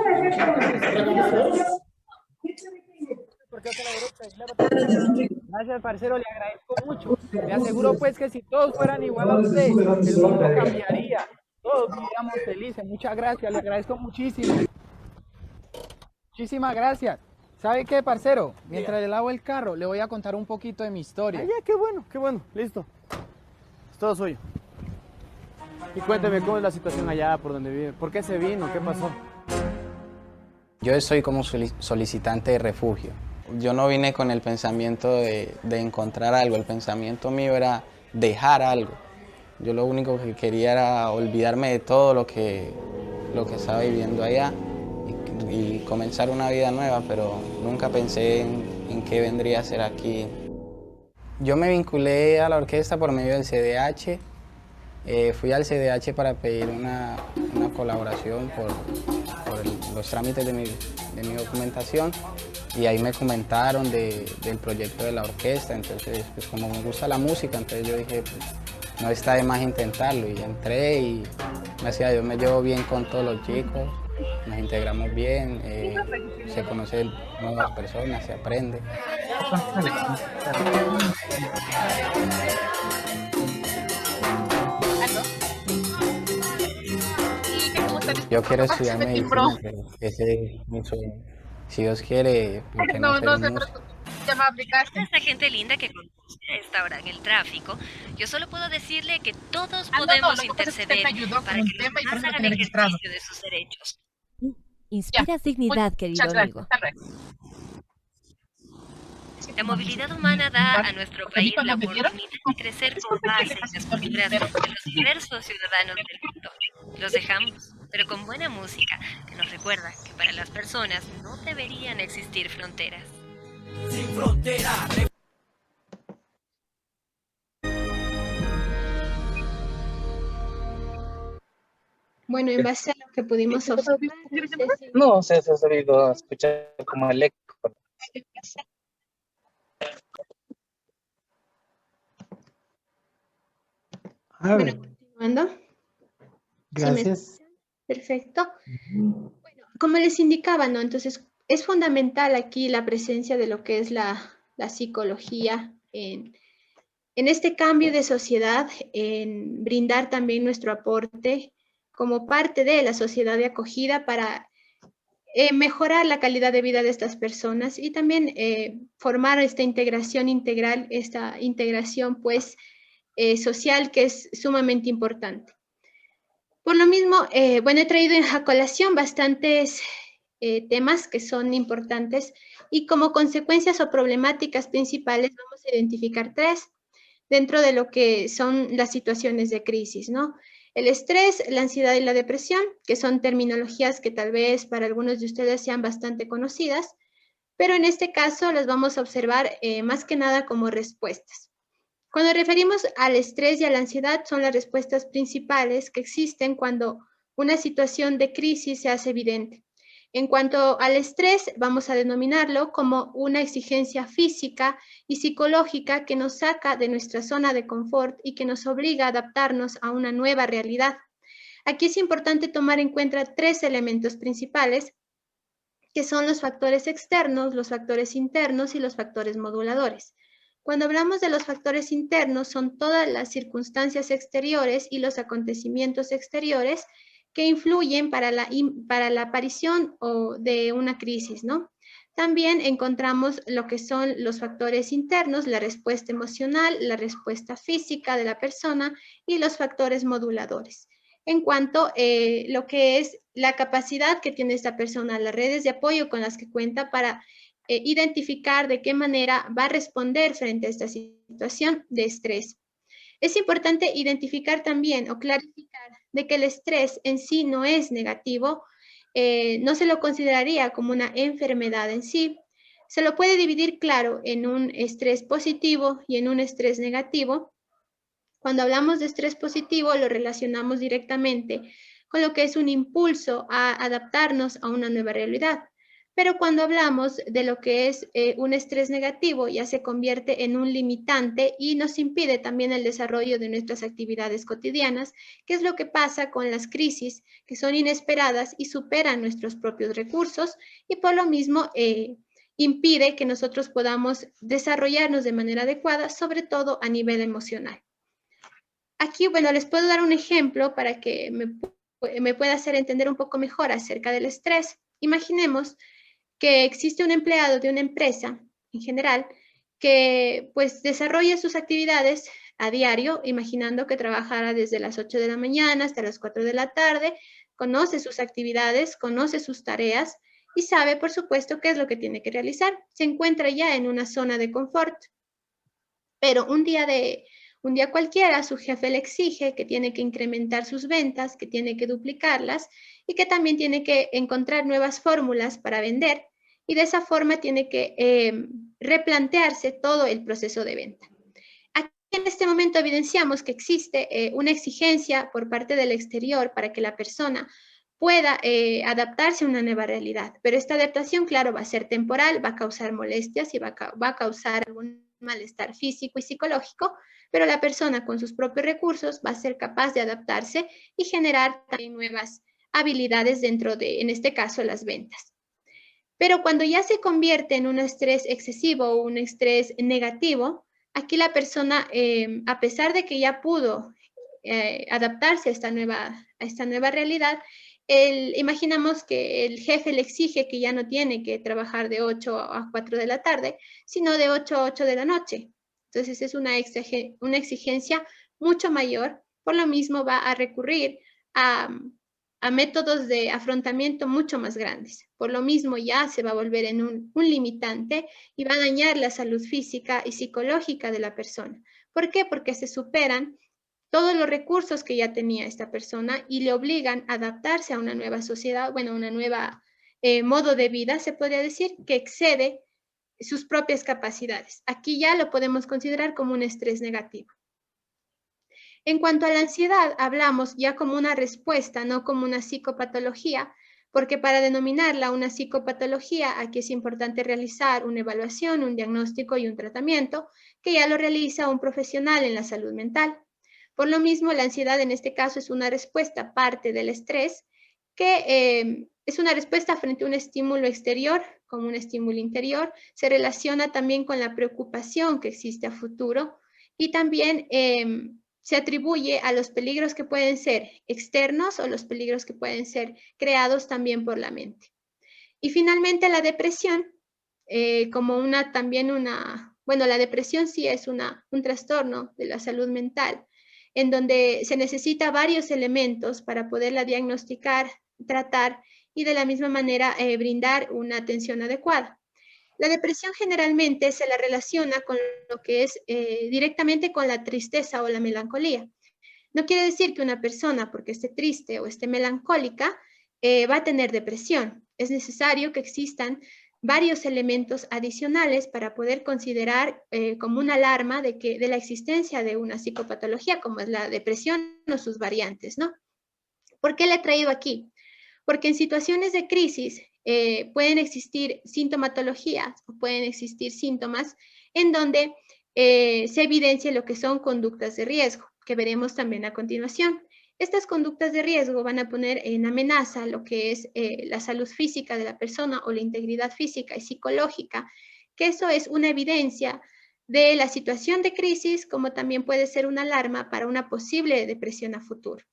Gracias, parcero, le agradezco mucho. Le aseguro pues que si todos fueran igual a usted, el mundo cambiaría. Todos viviríamos felices. Muchas gracias, le agradezco muchísimo. Muchísimas gracias. ¿Sabe qué, parcero? Mientras le lavo el carro, le voy a contar un poquito de mi historia. Ay, ya, qué bueno, listo. Es todo suyo. Y cuénteme cómo es la situación allá por donde vive. ¿Por qué se vino? ¿Qué pasó? Yo estoy como solicitante de refugio. Yo no vine con el pensamiento de encontrar algo, el pensamiento mío era dejar algo. Yo lo único que quería era olvidarme de todo lo que estaba viviendo allá y comenzar una vida nueva, pero nunca pensé en qué vendría a ser aquí. Yo me vinculé a la orquesta por medio del CDH. Fui al CDH para pedir una colaboración por los trámites de mi documentación y ahí me comentaron del proyecto de la orquesta. Entonces, pues como me gusta la música, entonces yo dije, pues no está de más intentarlo, y entré y gracias a Dios me llevo bien con todos los chicos, nos integramos bien, se conocen nuevas personas, se aprende. Yo quiero estudiar medicina, pero ese es mi sueño. Si Dios quiere, ¿por qué no ser un músico? Esta gente linda que conoce a esta hora en el tráfico, yo solo puedo decirle que todos podemos interceder para que los demás hagan ejercicio de sus derechos. Inspiras dignidad, querido amigo. La movilidad humana da a nuestro país la oportunidad de crecer con base en las culturas de los diversos ciudadanos del mundo. Los dejamos, pero con buena música que nos recuerda que para las personas no deberían existir fronteras. Sin fronteras. Bueno, en base a lo que pudimos observar... No sé, se ha sabido escuchar como el eco. Bueno, continuando. Gracias. Perfecto. Bueno, como les indicaba, ¿no? Entonces, es fundamental aquí la presencia de lo que es la psicología en este cambio de sociedad, en brindar también nuestro aporte como parte de la sociedad de acogida para mejorar la calidad de vida de estas personas y también formar esta integración integral, esta integración pues social que es sumamente importante. Por lo mismo, bueno, he traído a colación bastantes temas que son importantes y como consecuencias o problemáticas principales vamos a identificar 3 dentro de lo que son las situaciones de crisis, ¿no? El estrés, la ansiedad y la depresión, que son terminologías que tal vez para algunos de ustedes sean bastante conocidas, pero en este caso las vamos a observar más que nada como respuestas. Cuando referimos al estrés y a la ansiedad, son las respuestas principales que existen cuando una situación de crisis se hace evidente. En cuanto al estrés, vamos a denominarlo como una exigencia física y psicológica que nos saca de nuestra zona de confort y que nos obliga a adaptarnos a una nueva realidad. Aquí es importante tomar en cuenta 3 elementos principales, que son los factores externos, los factores internos y los factores moduladores. Cuando hablamos de los factores internos, son todas las circunstancias exteriores y los acontecimientos exteriores que influyen para la aparición de una crisis, ¿no? También encontramos lo que son los factores internos, la respuesta emocional, la respuesta física de la persona y los factores moduladores. En cuanto a lo que es la capacidad que tiene esta persona, las redes de apoyo con las que cuenta para identificar de qué manera va a responder frente a esta situación de estrés. Es importante identificar también o clarificar de que el estrés en sí no es negativo, no se lo consideraría como una enfermedad en sí. Se lo puede dividir, claro, en un estrés positivo y en un estrés negativo. Cuando hablamos de estrés positivo, lo relacionamos directamente con lo que es un impulso a adaptarnos a una nueva realidad. Pero cuando hablamos de lo que es un estrés negativo, ya se convierte en un limitante y nos impide también el desarrollo de nuestras actividades cotidianas, que es lo que pasa con las crisis, que son inesperadas y superan nuestros propios recursos y por lo mismo impide que nosotros podamos desarrollarnos de manera adecuada, sobre todo a nivel emocional. Aquí, bueno, les puedo dar un ejemplo para que me pueda hacer entender un poco mejor acerca del estrés. Imaginemos que existe un empleado de una empresa en general que pues desarrolla sus actividades a diario, imaginando que trabajara desde las 8 de la mañana hasta las 4 de la tarde, conoce sus actividades, conoce sus tareas y sabe, por supuesto, qué es lo que tiene que realizar. Se encuentra ya en una zona de confort. Pero un día cualquiera, su jefe le exige que tiene que incrementar sus ventas, que tiene que duplicarlas y que también tiene que encontrar nuevas fórmulas para vender. Y de esa forma tiene que replantearse todo el proceso de venta. Aquí en este momento evidenciamos que existe una exigencia por parte del exterior para que la persona pueda adaptarse a una nueva realidad. Pero esta adaptación, claro, va a ser temporal, va a causar molestias y va a causar algún malestar físico y psicológico, pero la persona con sus propios recursos va a ser capaz de adaptarse y generar también nuevas habilidades dentro de, en este caso, las ventas. Pero cuando ya se convierte en un estrés excesivo o un estrés negativo, aquí la persona, a pesar de que ya pudo adaptarse a esta nueva realidad, imaginamos que el jefe le exige que ya no tiene que trabajar de 8 a 4 de la tarde, sino de 8 a 8 de la noche. Entonces es una exigencia mucho mayor, por lo mismo va a recurrir a métodos de afrontamiento mucho más grandes. Por lo mismo ya se va a volver en un limitante y va a dañar la salud física y psicológica de la persona. ¿Por qué? Porque se superan todos los recursos que ya tenía esta persona y le obligan a adaptarse a una nueva sociedad, bueno, una nueva modo de vida, se podría decir, que excede sus propias capacidades. Aquí ya lo podemos considerar como un estrés negativo. En cuanto a la ansiedad, hablamos ya como una respuesta, no como una psicopatología, porque para denominarla una psicopatología, aquí es importante realizar una evaluación, un diagnóstico y un tratamiento, que ya lo realiza un profesional en la salud mental. Por lo mismo, la ansiedad en este caso es una respuesta parte del estrés, que es una respuesta frente a un estímulo exterior, como un estímulo interior. Se relaciona también con la preocupación que existe a futuro y también se atribuye a los peligros que pueden ser externos o los peligros que pueden ser creados también por la mente. Y finalmente la depresión, como bueno, la depresión sí es un trastorno de la salud mental, en donde se necesita varios elementos para poderla diagnosticar, tratar y de la misma manera brindar una atención adecuada. La depresión generalmente se la relaciona con lo que es directamente con la tristeza o la melancolía. No quiere decir que una persona, porque esté triste o esté melancólica, va a tener depresión. Es necesario que existan varios elementos adicionales para poder considerar como una alarma de la existencia de una psicopatología, como es la depresión o sus variantes, ¿no? ¿Por qué la he traído aquí? Porque en situaciones de crisis pueden existir sintomatologías o pueden existir síntomas en donde se evidencia lo que son conductas de riesgo, que veremos también a continuación. Estas conductas de riesgo van a poner en amenaza lo que es la salud física de la persona o la integridad física y psicológica, que eso es una evidencia de la situación de crisis, como también puede ser una alarma para una posible depresión a futuro.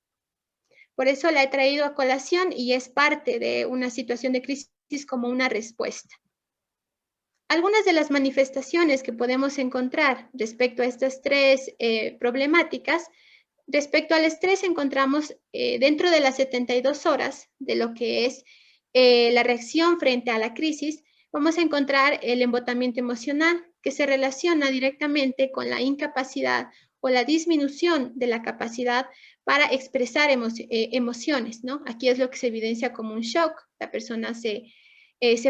Por eso la he traído a colación y es parte de una situación de crisis como una respuesta. Algunas de las manifestaciones que podemos encontrar respecto a estas tres problemáticas, respecto al estrés encontramos dentro de las 72 horas de lo que es la reacción frente a la crisis, vamos a encontrar el embotamiento emocional que se relaciona directamente con la incapacidad o la disminución de la capacidad para expresar emociones, ¿no? Aquí es lo que se evidencia como un shock. La persona se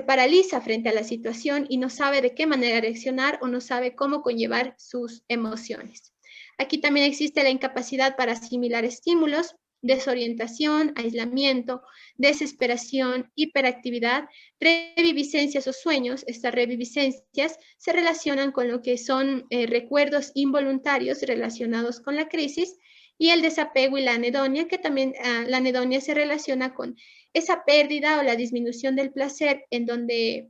paraliza frente a la situación y no sabe de qué manera reaccionar o no sabe cómo conllevar sus emociones. Aquí también existe la incapacidad para asimilar estímulos, desorientación, aislamiento, desesperación, hiperactividad, reviviscencias o sueños. Estas reviviscencias se relacionan con lo que son recuerdos involuntarios relacionados con la crisis, y el desapego y la anedonia, que también la anedonia se relaciona con esa pérdida o la disminución del placer, en donde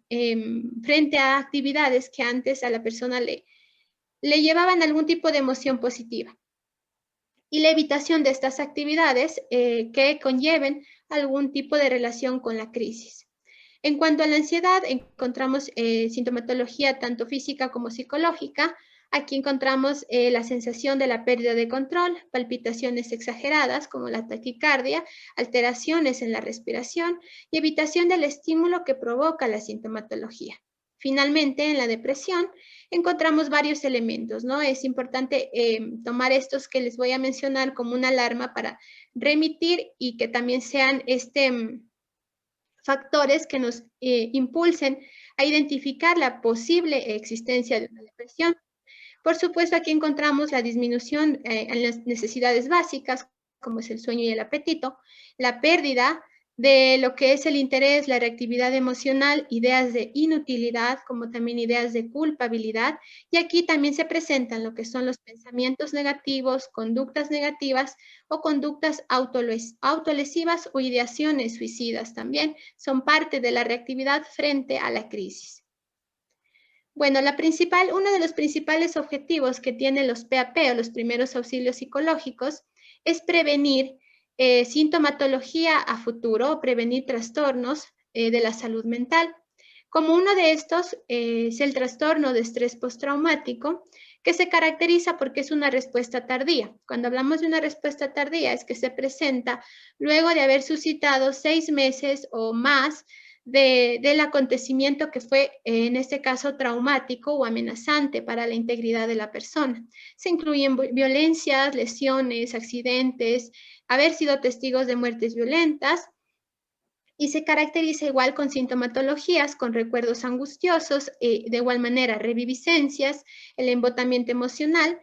frente a actividades que antes a la persona le llevaban algún tipo de emoción positiva. Y la evitación de estas actividades que conlleven algún tipo de relación con la crisis. En cuanto a la ansiedad, encontramos sintomatología tanto física como psicológica. Aquí encontramos la sensación de la pérdida de control, palpitaciones exageradas como la taquicardia, alteraciones en la respiración y evitación del estímulo que provoca la sintomatología. Finalmente, en la depresión encontramos varios elementos, ¿no? Es importante tomar estos que les voy a mencionar como una alarma para remitir y que también sean factores que nos impulsen a identificar la posible existencia de una depresión. Por supuesto, aquí encontramos la disminución en las necesidades básicas, como es el sueño y el apetito, la pérdida de lo que es el interés, la reactividad emocional, ideas de inutilidad, como también ideas de culpabilidad, y aquí también se presentan lo que son los pensamientos negativos, conductas negativas o conductas autolesivas o ideaciones suicidas también son parte de la reactividad frente a la crisis. Bueno, uno de los principales objetivos que tienen los PAP o los primeros auxilios psicológicos es prevenir sintomatología a futuro, prevenir trastornos de la salud mental. Como uno de estos es el trastorno de estrés postraumático, que se caracteriza porque es una respuesta tardía. Cuando hablamos de una respuesta tardía es que se presenta luego de haber suscitado 6 meses o más del acontecimiento que fue, en este caso, traumático o amenazante para la integridad de la persona. Se incluyen violencias, lesiones, accidentes, haber sido testigos de muertes violentas, y se caracteriza igual con sintomatologías, con recuerdos angustiosos, de igual manera reviviscencias, el embotamiento emocional.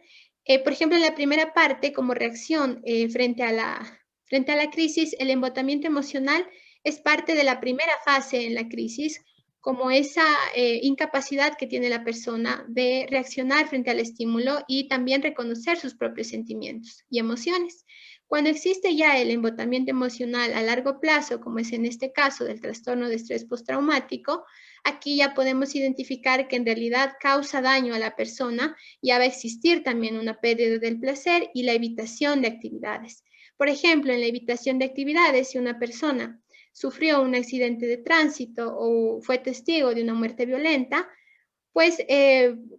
Por ejemplo, en la primera parte, como reacción frente a la crisis, el embotamiento emocional es parte de la primera fase en la crisis, como esa incapacidad que tiene la persona de reaccionar frente al estímulo y también reconocer sus propios sentimientos y emociones. Cuando existe ya el embotamiento emocional a largo plazo, como es en este caso del trastorno de estrés postraumático, aquí ya podemos identificar que en realidad causa daño a la persona, ya va a existir también una pérdida del placer y la evitación de actividades. Por ejemplo, en la evitación de actividades, si una persona sufrió un accidente de tránsito o fue testigo de una muerte violenta, pues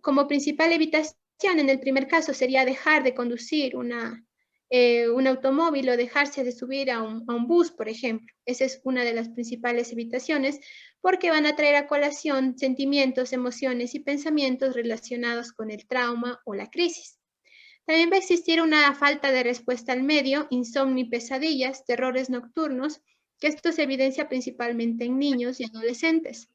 como principal evitación en el primer caso sería dejar de conducir un automóvil o dejarse de subir a un bus, por ejemplo. Esa es una de las principales evitaciones porque van a traer a colación sentimientos, emociones y pensamientos relacionados con el trauma o la crisis. También va a existir una falta de respuesta al medio, insomnio y pesadillas, terrores nocturnos, que esto se evidencia principalmente en niños y adolescentes.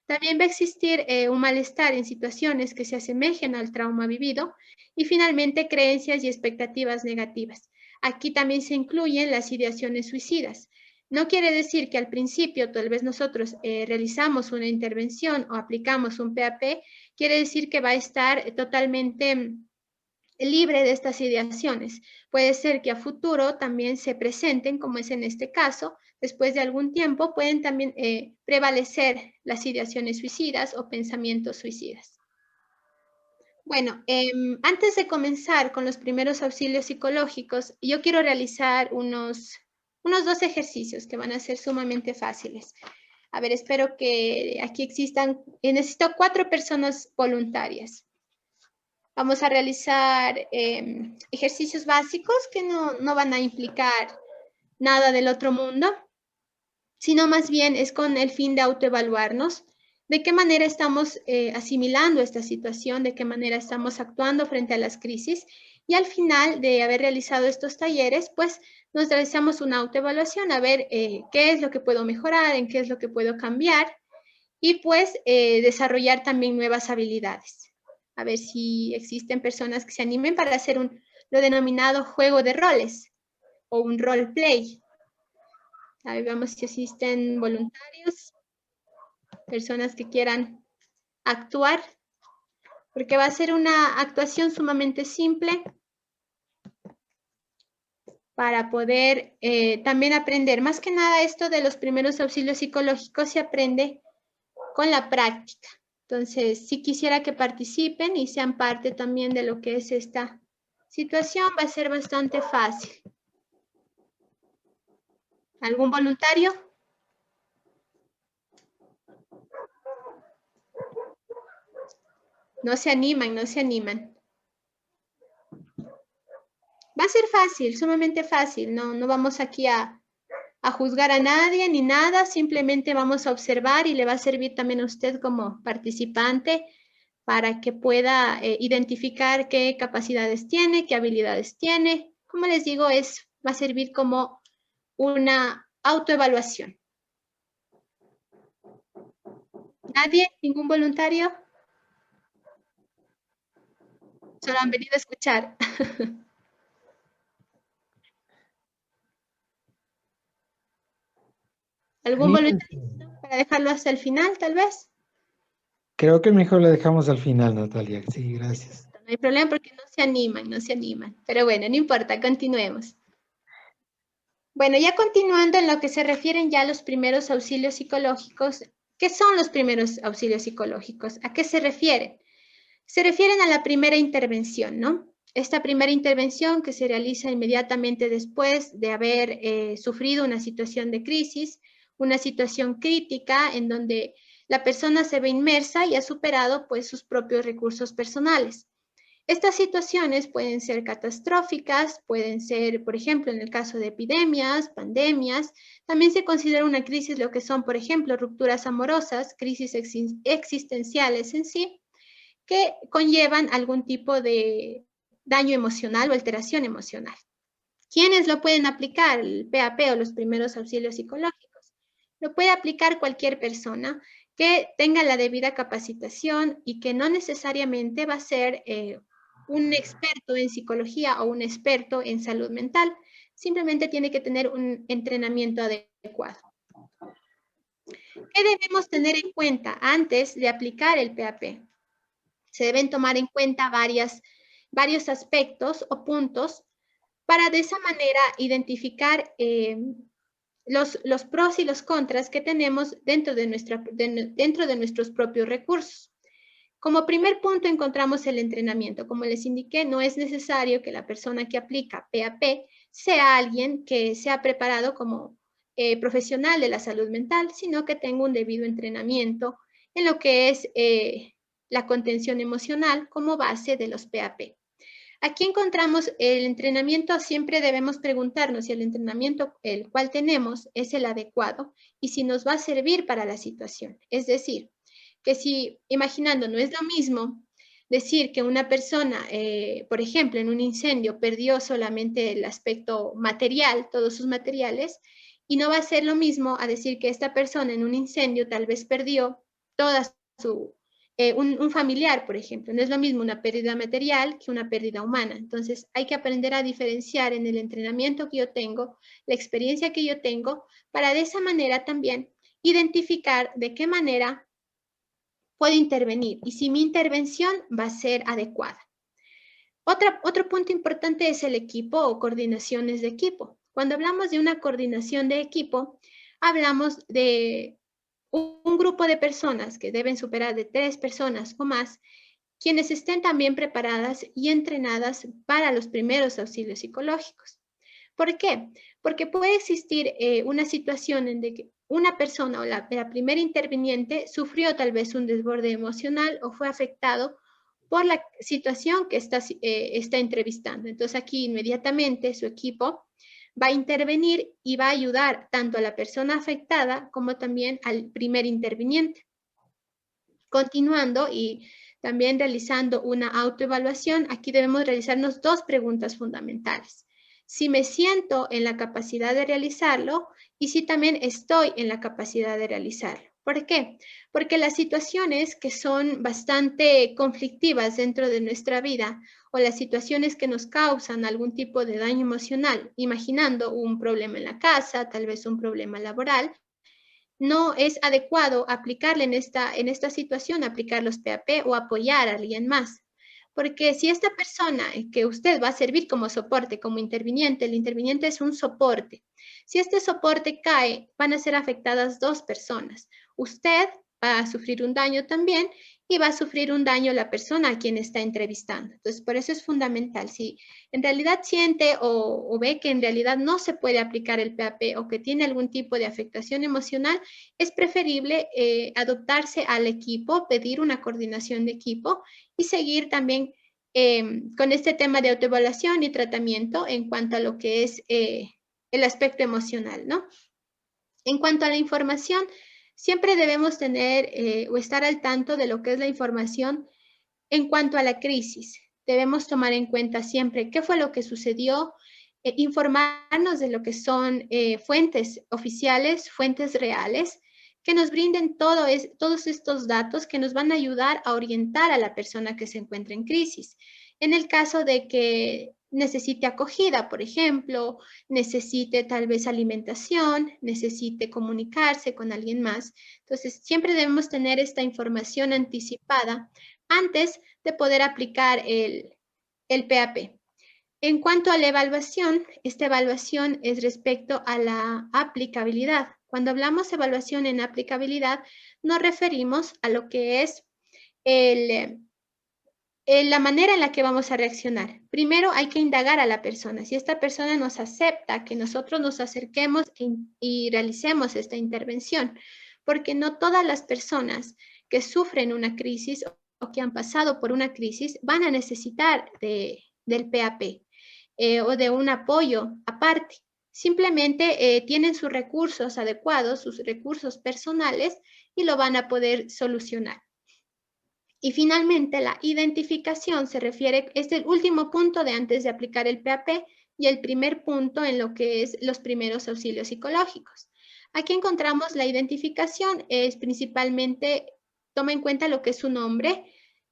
También va a existir un malestar en situaciones que se asemejen al trauma vivido y finalmente creencias y expectativas negativas. Aquí también se incluyen las ideaciones suicidas. No quiere decir que al principio tal vez nosotros realizamos una intervención o aplicamos un PAP, quiere decir que va a estar totalmente libre de estas ideaciones. Puede ser que a futuro también se presenten, como es en este caso, después de algún tiempo pueden también prevalecer las ideaciones suicidas o pensamientos suicidas. Bueno, antes de comenzar con los primeros auxilios psicológicos, yo quiero realizar unos 2 ejercicios que van a ser sumamente fáciles. A ver, espero que aquí existan, necesito 4 personas voluntarias. Vamos a realizar ejercicios básicos que no van a implicar nada del otro mundo, sino más bien es con el fin de autoevaluarnos, de qué manera estamos asimilando esta situación, de qué manera estamos actuando frente a las crisis, y al final de haber realizado estos talleres, pues nos realizamos una autoevaluación, a ver qué es lo que puedo mejorar, en qué es lo que puedo cambiar, y pues desarrollar también nuevas habilidades. A ver si existen personas que se animen para hacer lo denominado juego de roles o un roleplay. A ver, vamos si existen voluntarios, personas que quieran actuar, porque va a ser una actuación sumamente simple para poder también aprender. Más que nada esto de los primeros auxilios psicológicos se aprende con la práctica. Entonces, si quisiera que participen y sean parte también de lo que es esta situación, va a ser bastante fácil. ¿Algún voluntario? No se animan, no se animan. Va a ser fácil, sumamente fácil. No vamos aquí a juzgar a nadie ni nada, simplemente vamos a observar y le va a servir también a usted como participante para que pueda identificar qué capacidades tiene, qué habilidades tiene. Como les digo, va a servir como una autoevaluación. ¿Nadie? ¿Ningún voluntario? Solo han venido a escuchar. ¿Algún voluntario para dejarlo hasta el final, tal vez? Creo que mejor lo dejamos al final, Natalia. Sí, gracias. No hay problema porque no se animan. Pero bueno, no importa, continuemos. Bueno, ya continuando en lo que se refieren ya a los primeros auxilios psicológicos. ¿Qué son los primeros auxilios psicológicos? ¿A qué se refieren? Se refieren a la primera intervención, ¿no? Esta primera intervención que se realiza inmediatamente después de haber sufrido una situación de crisis, una situación crítica en donde la persona se ve inmersa y ha superado pues sus propios recursos personales. Estas situaciones pueden ser catastróficas, pueden ser, por ejemplo, en el caso de epidemias, pandemias. También se considera una crisis lo que son, por ejemplo, rupturas amorosas, crisis existenciales en sí, que conllevan algún tipo de daño emocional o alteración emocional. ¿Quiénes lo pueden aplicar? El PAP o los primeros auxilios psicológicos. Lo puede aplicar cualquier persona que tenga la debida capacitación y que no necesariamente va a ser un experto en psicología o un experto en salud mental. Simplemente tiene que tener un entrenamiento adecuado. ¿Qué debemos tener en cuenta antes de aplicar el PAP? Se deben tomar en cuenta varios aspectos o puntos para de esa manera identificar los pros y los contras que tenemos dentro de nuestros propios recursos. Como primer punto encontramos el entrenamiento. Como les indiqué, no es necesario que la persona que aplica PAP sea alguien que sea preparado como profesional de la salud mental, sino que tengo un debido entrenamiento en lo que es la contención emocional como base de los PAP. Aquí encontramos el entrenamiento, siempre debemos preguntarnos si el entrenamiento el cual tenemos es el adecuado y si nos va a servir para la situación. Es decir, que si, imaginando, no es lo mismo decir que una persona, por ejemplo, en un incendio perdió solamente el aspecto material, todos sus materiales, y no va a ser lo mismo a decir que esta persona en un incendio tal vez perdió toda su... un familiar, por ejemplo. No es lo mismo una pérdida material que una pérdida humana. Entonces, hay que aprender a diferenciar en el entrenamiento que yo tengo, la experiencia que yo tengo, para de esa manera también identificar de qué manera puedo intervenir y si mi intervención va a ser adecuada. Otro punto importante es el equipo o coordinaciones de equipo. Cuando hablamos de una coordinación de equipo, hablamos de un grupo de personas que deben superar de 3 personas o más, quienes estén también preparadas y entrenadas para los primeros auxilios psicológicos. ¿Por qué? Porque puede existir una situación en que una persona o la primera interviniente sufrió tal vez un desborde emocional o fue afectado por la situación que está entrevistando. Entonces aquí inmediatamente su equipo va a intervenir y va a ayudar tanto a la persona afectada como también al primer interviniente. Continuando y también realizando una autoevaluación, aquí debemos realizarnos 2 preguntas fundamentales. Si me siento en la capacidad de realizarlo y si también estoy en la capacidad de realizarlo. ¿Por qué? Porque las situaciones que son bastante conflictivas dentro de nuestra vida o las situaciones que nos causan algún tipo de daño emocional, imaginando un problema en la casa, tal vez un problema laboral, no es adecuado aplicarle en esta situación, aplicar los PAP o apoyar a alguien más. Porque si esta persona que usted va a servir como soporte, como interviniente, el interviniente es un soporte. Si este soporte cae, van a ser afectadas 2 personas. Usted va a sufrir un daño también y va a sufrir un daño la persona a quien está entrevistando. Entonces, por eso es fundamental. Si en realidad siente o ve que en realidad no se puede aplicar el PAP o que tiene algún tipo de afectación emocional, es preferible adoptarse al equipo, pedir una coordinación de equipo y seguir también con este tema de autoevaluación y tratamiento en cuanto a lo que es el aspecto emocional, ¿no? En cuanto a la información, siempre debemos tener o estar al tanto de lo que es la información en cuanto a la crisis. Debemos tomar en cuenta siempre qué fue lo que sucedió, informarnos de lo que son fuentes oficiales, fuentes reales, que nos brinden todos estos datos que nos van a ayudar a orientar a la persona que se encuentra en crisis. En el caso de que necesite acogida, por ejemplo, necesite tal vez alimentación, necesite comunicarse con alguien más. Entonces, siempre debemos tener esta información anticipada antes de poder aplicar el PAP. En cuanto a la evaluación, esta evaluación es respecto a la aplicabilidad. Cuando hablamos de evaluación en aplicabilidad, nos referimos a lo que es la manera en la que vamos a reaccionar. Primero hay que indagar a la persona. Si esta persona nos acepta que nosotros nos acerquemos y realicemos esta intervención, porque no todas las personas que sufren una crisis o que han pasado por una crisis van a necesitar del PAP o de un apoyo aparte. Simplemente tienen sus recursos adecuados, sus recursos personales y lo van a poder solucionar. Y finalmente, la identificación se refiere, es el último punto de antes de aplicar el PAP y el primer punto en lo que es los primeros auxilios psicológicos. Aquí encontramos la identificación, es principalmente, toma en cuenta lo que es su nombre,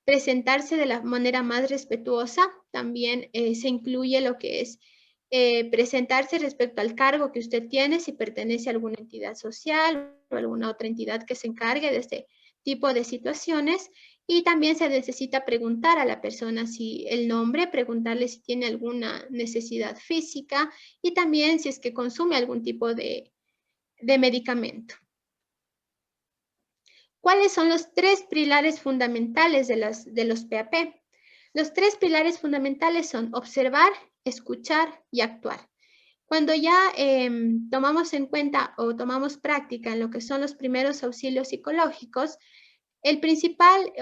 presentarse de la manera más respetuosa, también se incluye lo que es presentarse respecto al cargo que usted tiene, si pertenece a alguna entidad social o alguna otra entidad que se encargue de este tipo de situaciones. Y también se necesita preguntar a la persona si el nombre, preguntarle si tiene alguna necesidad física y también si es que consume algún tipo de medicamento. ¿Cuáles son los 3 pilares fundamentales de los PAP? Los 3 pilares fundamentales son observar, escuchar y actuar. Cuando ya tomamos en cuenta o tomamos práctica en lo que son los primeros auxilios psicológicos, el principal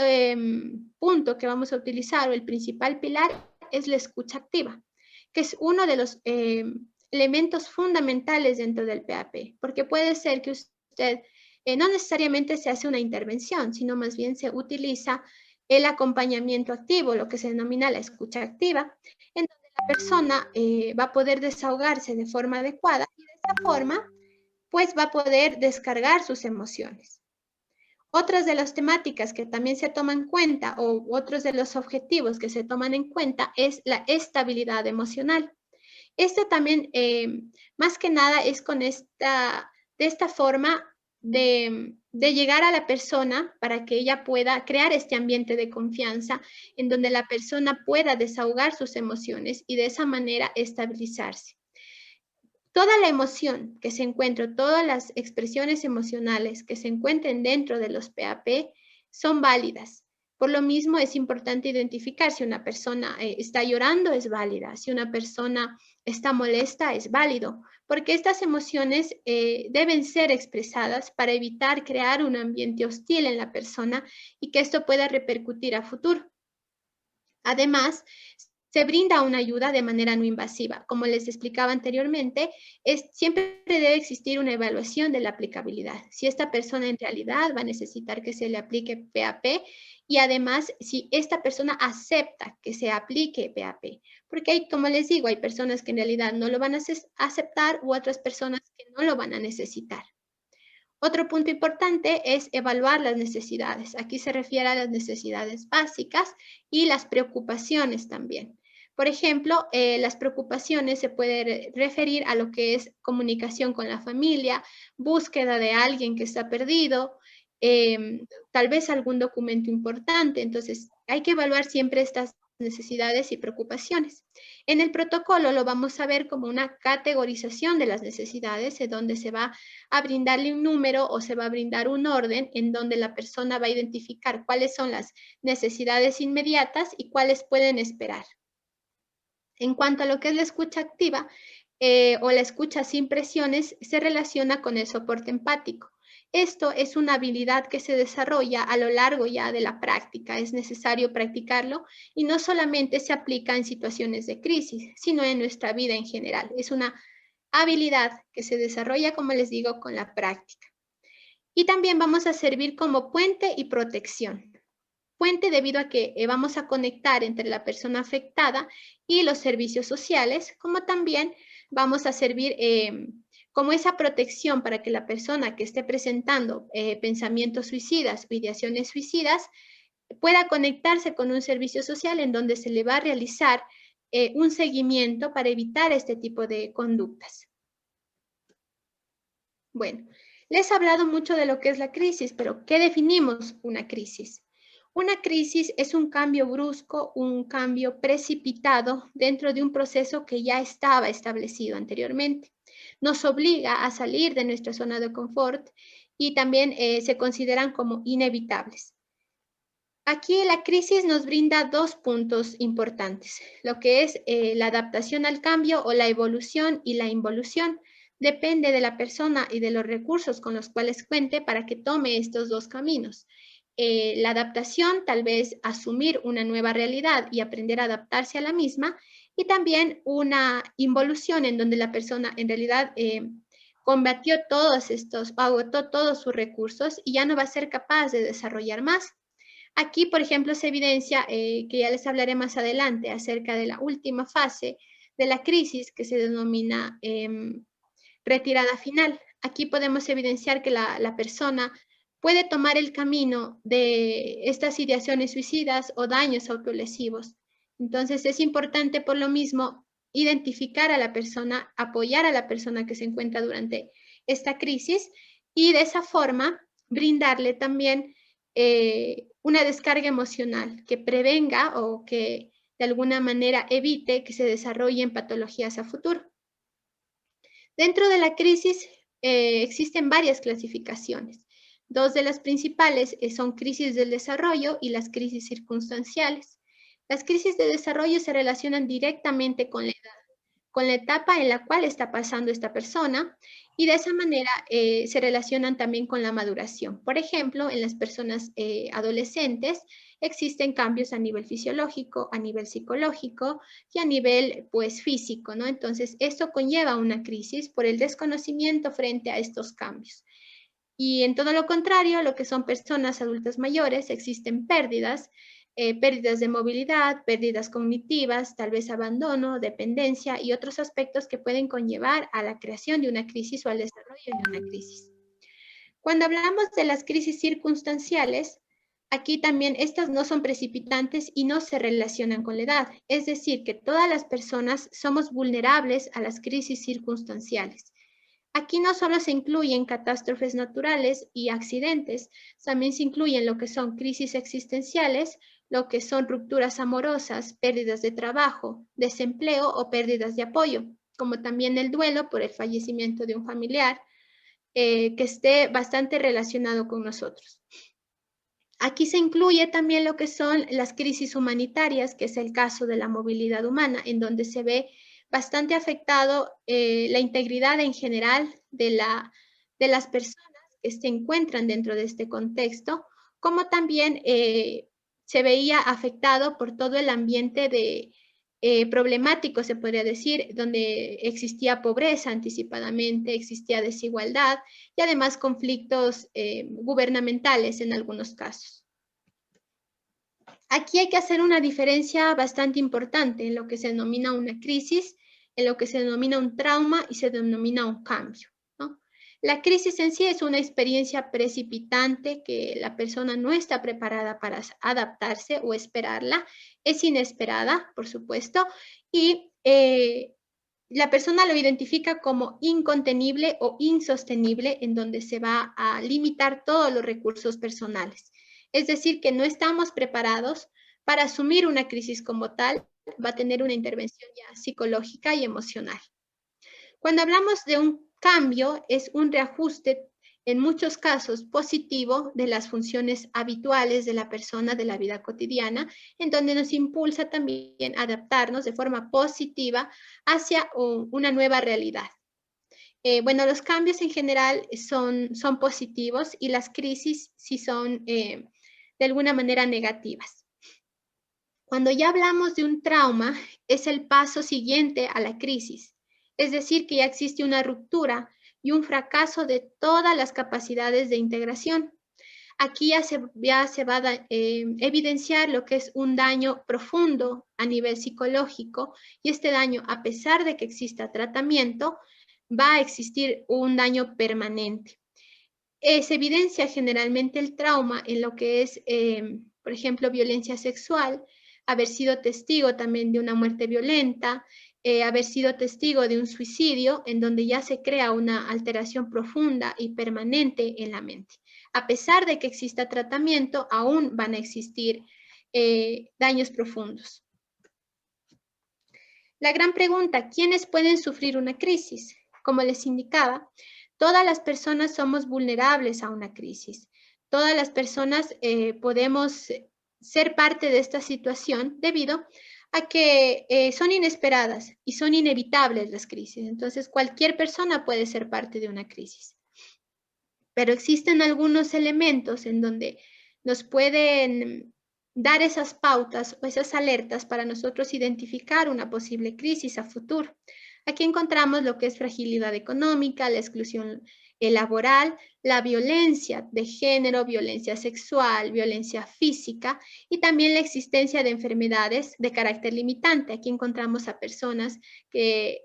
punto que vamos a utilizar o el principal pilar es la escucha activa, que es uno de los elementos fundamentales dentro del PAP, porque puede ser que usted no necesariamente se hace una intervención, sino más bien se utiliza el acompañamiento activo, lo que se denomina la escucha activa, en donde la persona va a poder desahogarse de forma adecuada y de esa forma pues va a poder descargar sus emociones. Otras de las temáticas que también se toman en cuenta o otros de los objetivos que se toman en cuenta es la estabilidad emocional. Esto también, más que nada, es de esta forma de llegar a la persona para que ella pueda crear este ambiente de confianza en donde la persona pueda desahogar sus emociones y de esa manera estabilizarse. Toda la emoción que se encuentra, todas las expresiones emocionales que se encuentren dentro de los PAP son válidas. Por lo mismo es importante identificar si una persona está llorando, es válida. Si una persona está molesta, es válido. Porque estas emociones deben ser expresadas para evitar crear un ambiente hostil en la persona y que esto pueda repercutir a futuro. Además, se brinda una ayuda de manera no invasiva. Como les explicaba anteriormente, siempre debe existir una evaluación de la aplicabilidad. Si esta persona en realidad va a necesitar que se le aplique PAP y además si esta persona acepta que se aplique PAP. Porque hay, como les digo, hay personas que en realidad no lo van a aceptar u otras personas que no lo van a necesitar. Otro punto importante es evaluar las necesidades. Aquí se refiere a las necesidades básicas y las preocupaciones también. Por ejemplo, las preocupaciones se puede referir a lo que es comunicación con la familia, búsqueda de alguien que está perdido, tal vez algún documento importante. Entonces, hay que evaluar siempre estas necesidades y preocupaciones. En el protocolo lo vamos a ver como una categorización de las necesidades, en donde se va a brindarle un número o se va a brindar un orden en donde la persona va a identificar cuáles son las necesidades inmediatas y cuáles pueden esperar. En cuanto a lo que es la escucha activa o la escucha sin presiones, se relaciona con el soporte empático. Esto es una habilidad que se desarrolla a lo largo ya de la práctica. Es necesario practicarlo y no solamente se aplica en situaciones de crisis, sino en nuestra vida en general. Es una habilidad que se desarrolla, como les digo, con la práctica. Y también vamos a servir como puente y protección. Puente debido a que vamos a conectar entre la persona afectada y los servicios sociales, como también vamos a servir como esa protección para que la persona que esté presentando pensamientos suicidas o ideaciones suicidas pueda conectarse con un servicio social en donde se le va a realizar un seguimiento para evitar este tipo de conductas. Bueno, les he hablado mucho de lo que es la crisis, pero ¿qué definimos una crisis? Una crisis es un cambio brusco, un cambio precipitado dentro de un proceso que ya estaba establecido anteriormente. Nos obliga a salir de nuestra zona de confort y también se consideran como inevitables. Aquí la crisis nos brinda dos puntos importantes, lo que es la adaptación al cambio o la evolución y la involución. Depende de la persona y de los recursos con los cuales cuente para que tome estos dos caminos. La adaptación, tal vez asumir una nueva realidad y aprender a adaptarse a la misma, y también una involución en donde la persona en realidad combatió agotó todos sus recursos y ya no va a ser capaz de desarrollar más. Aquí, por ejemplo, se evidencia, que ya les hablaré más adelante, acerca de la última fase de la crisis que se denomina retirada final. Aquí podemos evidenciar que la persona puede tomar el camino de estas ideaciones suicidas o daños autolesivos. Entonces es importante por lo mismo identificar a la persona, apoyar a la persona que se encuentra durante esta crisis y de esa forma brindarle también una descarga emocional que prevenga o que de alguna manera evite que se desarrollen patologías a futuro. Dentro de la crisis existen varias clasificaciones. Dos de las principales son crisis del desarrollo y las crisis circunstanciales. Las crisis de desarrollo se relacionan directamente con la edad. con la etapa en la cual está pasando esta persona y de esa manera se relacionan también con la maduración. Por ejemplo, en las personas adolescentes existen cambios a nivel fisiológico, a nivel psicológico y a nivel pues físico, ¿no? Entonces, esto conlleva una crisis por el desconocimiento frente a estos cambios. Y en todo lo contrario, lo que son personas adultas mayores, existen pérdidas de movilidad, pérdidas cognitivas, tal vez abandono, dependencia y otros aspectos que pueden conllevar a la creación de una crisis o al desarrollo de una crisis. Cuando hablamos de las crisis circunstanciales, aquí también estas no son precipitantes y no se relacionan con la edad. Es decir, que todas las personas somos vulnerables a las crisis circunstanciales. Aquí no solo se incluyen catástrofes naturales y accidentes, también se incluyen lo que son crisis existenciales, lo que son rupturas amorosas, pérdidas de trabajo, desempleo o pérdidas de apoyo, como también el duelo por el fallecimiento de un familiar que esté bastante relacionado con nosotros. Aquí se incluye también lo que son las crisis humanitarias, que es el caso de la movilidad humana, en donde se ve bastante afectado la integridad en general de las personas que se encuentran dentro de este contexto, como también se veía afectado por todo el ambiente problemático, se podría decir, donde existía pobreza anticipadamente, existía desigualdad y además conflictos gubernamentales en algunos casos. Aquí hay que hacer una diferencia bastante importante en lo que se denomina una crisis, en lo que se denomina un trauma y se denomina un cambio, ¿no? La crisis en sí es una experiencia precipitante que la persona no está preparada para adaptarse o esperarla, es inesperada, por supuesto, y la persona lo identifica como incontenible o insostenible, en donde se va a limitar todos los recursos personales. Es decir, que no estamos preparados para asumir una crisis como tal, va a tener una intervención ya psicológica y emocional. Cuando hablamos de un cambio, es un reajuste, en muchos casos positivo, de las funciones habituales de la persona, de la vida cotidiana, en donde nos impulsa también a adaptarnos de forma positiva hacia una nueva realidad. Bueno, los cambios en general son positivos y las crisis sí son de alguna manera negativas. Cuando ya hablamos de un trauma, es el paso siguiente a la crisis. Es decir, que ya existe una ruptura y un fracaso de todas las capacidades de integración. Aquí ya se va a evidenciar lo que es un daño profundo a nivel psicológico y este daño, a pesar de que exista tratamiento, va a existir un daño permanente. Se evidencia generalmente el trauma en lo que es, por ejemplo, violencia sexual, haber sido testigo también de una muerte violenta, haber sido testigo de un suicidio, en donde ya se crea una alteración profunda y permanente en la mente. A pesar de que exista tratamiento, aún van a existir daños profundos. La gran pregunta, ¿quiénes pueden sufrir una crisis? Como les indicaba, todas las personas somos vulnerables a una crisis. Todas las personas podemos ser parte de esta situación debido a que son inesperadas y son inevitables las crisis. Entonces, cualquier persona puede ser parte de una crisis. Pero existen algunos elementos en donde nos pueden dar esas pautas o esas alertas para nosotros identificar una posible crisis a futuro. Aquí encontramos lo que es fragilidad económica, la exclusión laboral, la violencia de género, violencia sexual, violencia física y también la existencia de enfermedades de carácter limitante. Aquí encontramos a personas que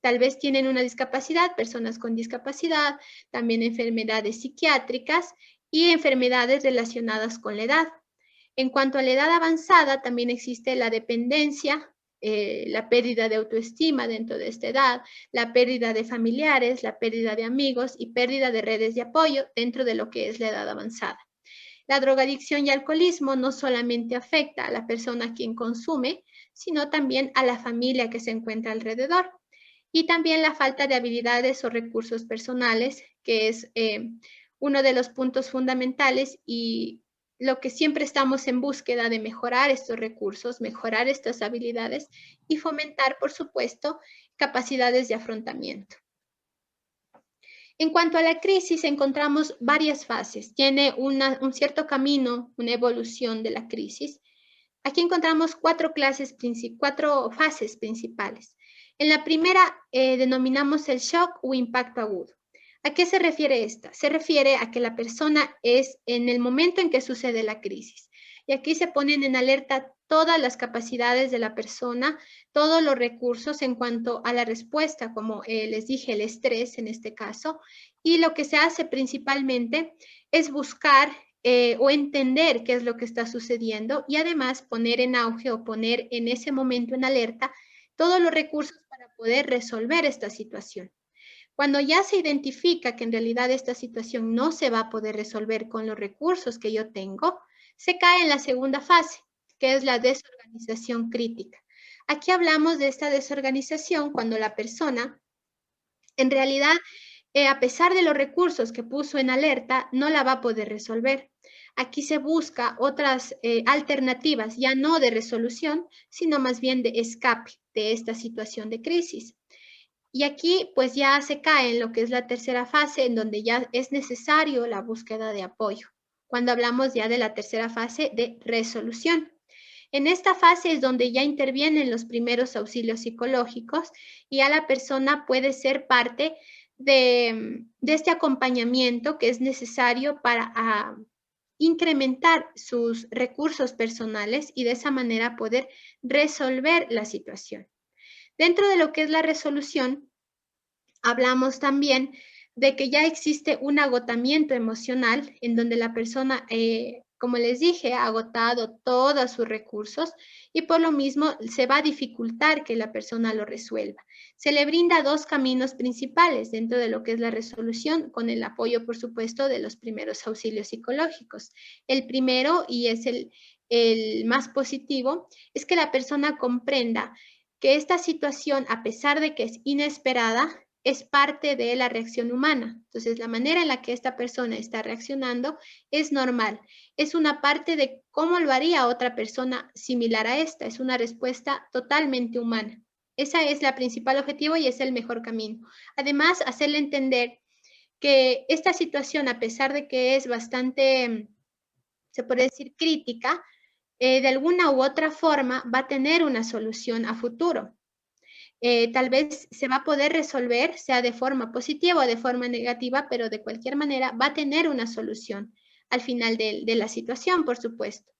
tal vez tienen una discapacidad, personas con discapacidad, también enfermedades psiquiátricas y enfermedades relacionadas con la edad. En cuanto a la edad avanzada, también existe la dependencia, la pérdida de autoestima dentro de esta edad, la pérdida de familiares, la pérdida de amigos y pérdida de redes de apoyo dentro de lo que es la edad avanzada. La drogadicción y alcoholismo no solamente afecta a la persona a quien consume, sino también a la familia que se encuentra alrededor. Y también la falta de habilidades o recursos personales, que es uno de los puntos fundamentales y lo que siempre estamos en búsqueda de mejorar estos recursos, mejorar estas habilidades y fomentar, por supuesto, capacidades de afrontamiento. En cuanto a la crisis, encontramos varias fases. Tiene un cierto camino, una evolución de la crisis. Aquí encontramos cuatro fases principales. En la primera denominamos el shock o impacto agudo. ¿A qué se refiere esta? Se refiere a que la persona es en el momento en que sucede la crisis. Y aquí se ponen en alerta todas las capacidades de la persona, todos los recursos en cuanto a la respuesta, como les dije, el estrés en este caso. Y lo que se hace principalmente es buscar o entender qué es lo que está sucediendo y además poner en auge o poner en ese momento en alerta todos los recursos para poder resolver esta situación. Cuando ya se identifica que en realidad esta situación no se va a poder resolver con los recursos que yo tengo, se cae en la segunda fase, que es la desorganización crítica. Aquí hablamos de esta desorganización cuando la persona, en realidad, a pesar de los recursos que puso en alerta, no la va a poder resolver. Aquí se busca otras alternativas, ya no de resolución, sino más bien de escape de esta situación de crisis. Y aquí pues ya se cae en lo que es la tercera fase, en donde ya es necesario la búsqueda de apoyo, cuando hablamos ya de la tercera fase de resolución. En esta fase es donde ya intervienen los primeros auxilios psicológicos y a la persona puede ser parte de este acompañamiento que es necesario para incrementar sus recursos personales y de esa manera poder resolver la situación. Dentro de lo que es la resolución, hablamos también de que ya existe un agotamiento emocional en donde la persona, como les dije, ha agotado todos sus recursos y por lo mismo se va a dificultar que la persona lo resuelva. Se le brinda dos caminos principales dentro de lo que es la resolución, con el apoyo, por supuesto, de los primeros auxilios psicológicos. El primero, y es el más positivo, es que la persona comprenda que esta situación, a pesar de que es inesperada, es parte de la reacción humana. Entonces, la manera en la que esta persona está reaccionando es normal. Es una parte de cómo lo haría otra persona similar a esta. Es una respuesta totalmente humana. Ese es el principal objetivo y es el mejor camino. Además, hacerle entender que esta situación, a pesar de que es bastante, se puede decir, crítica, de alguna u otra forma va a tener una solución a futuro. Tal vez se va a poder resolver, sea de forma positiva o de forma negativa, pero de cualquier manera va a tener una solución al final de la situación, por supuesto.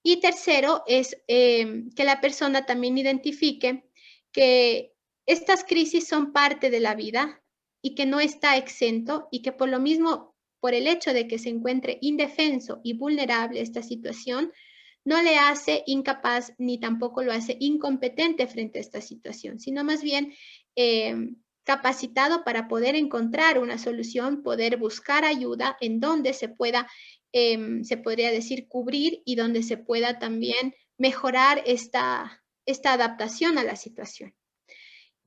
Y tercero es que la persona también identifique que estas crisis son parte de la vida y que no está exento y que por lo mismo, por el hecho de que se encuentre indefenso y vulnerable esta situación, no le hace incapaz ni tampoco lo hace incompetente frente a esta situación, sino más bien capacitado para poder encontrar una solución, poder buscar ayuda en donde se pueda, se podría decir, cubrir y donde se pueda también mejorar esta adaptación a la situación.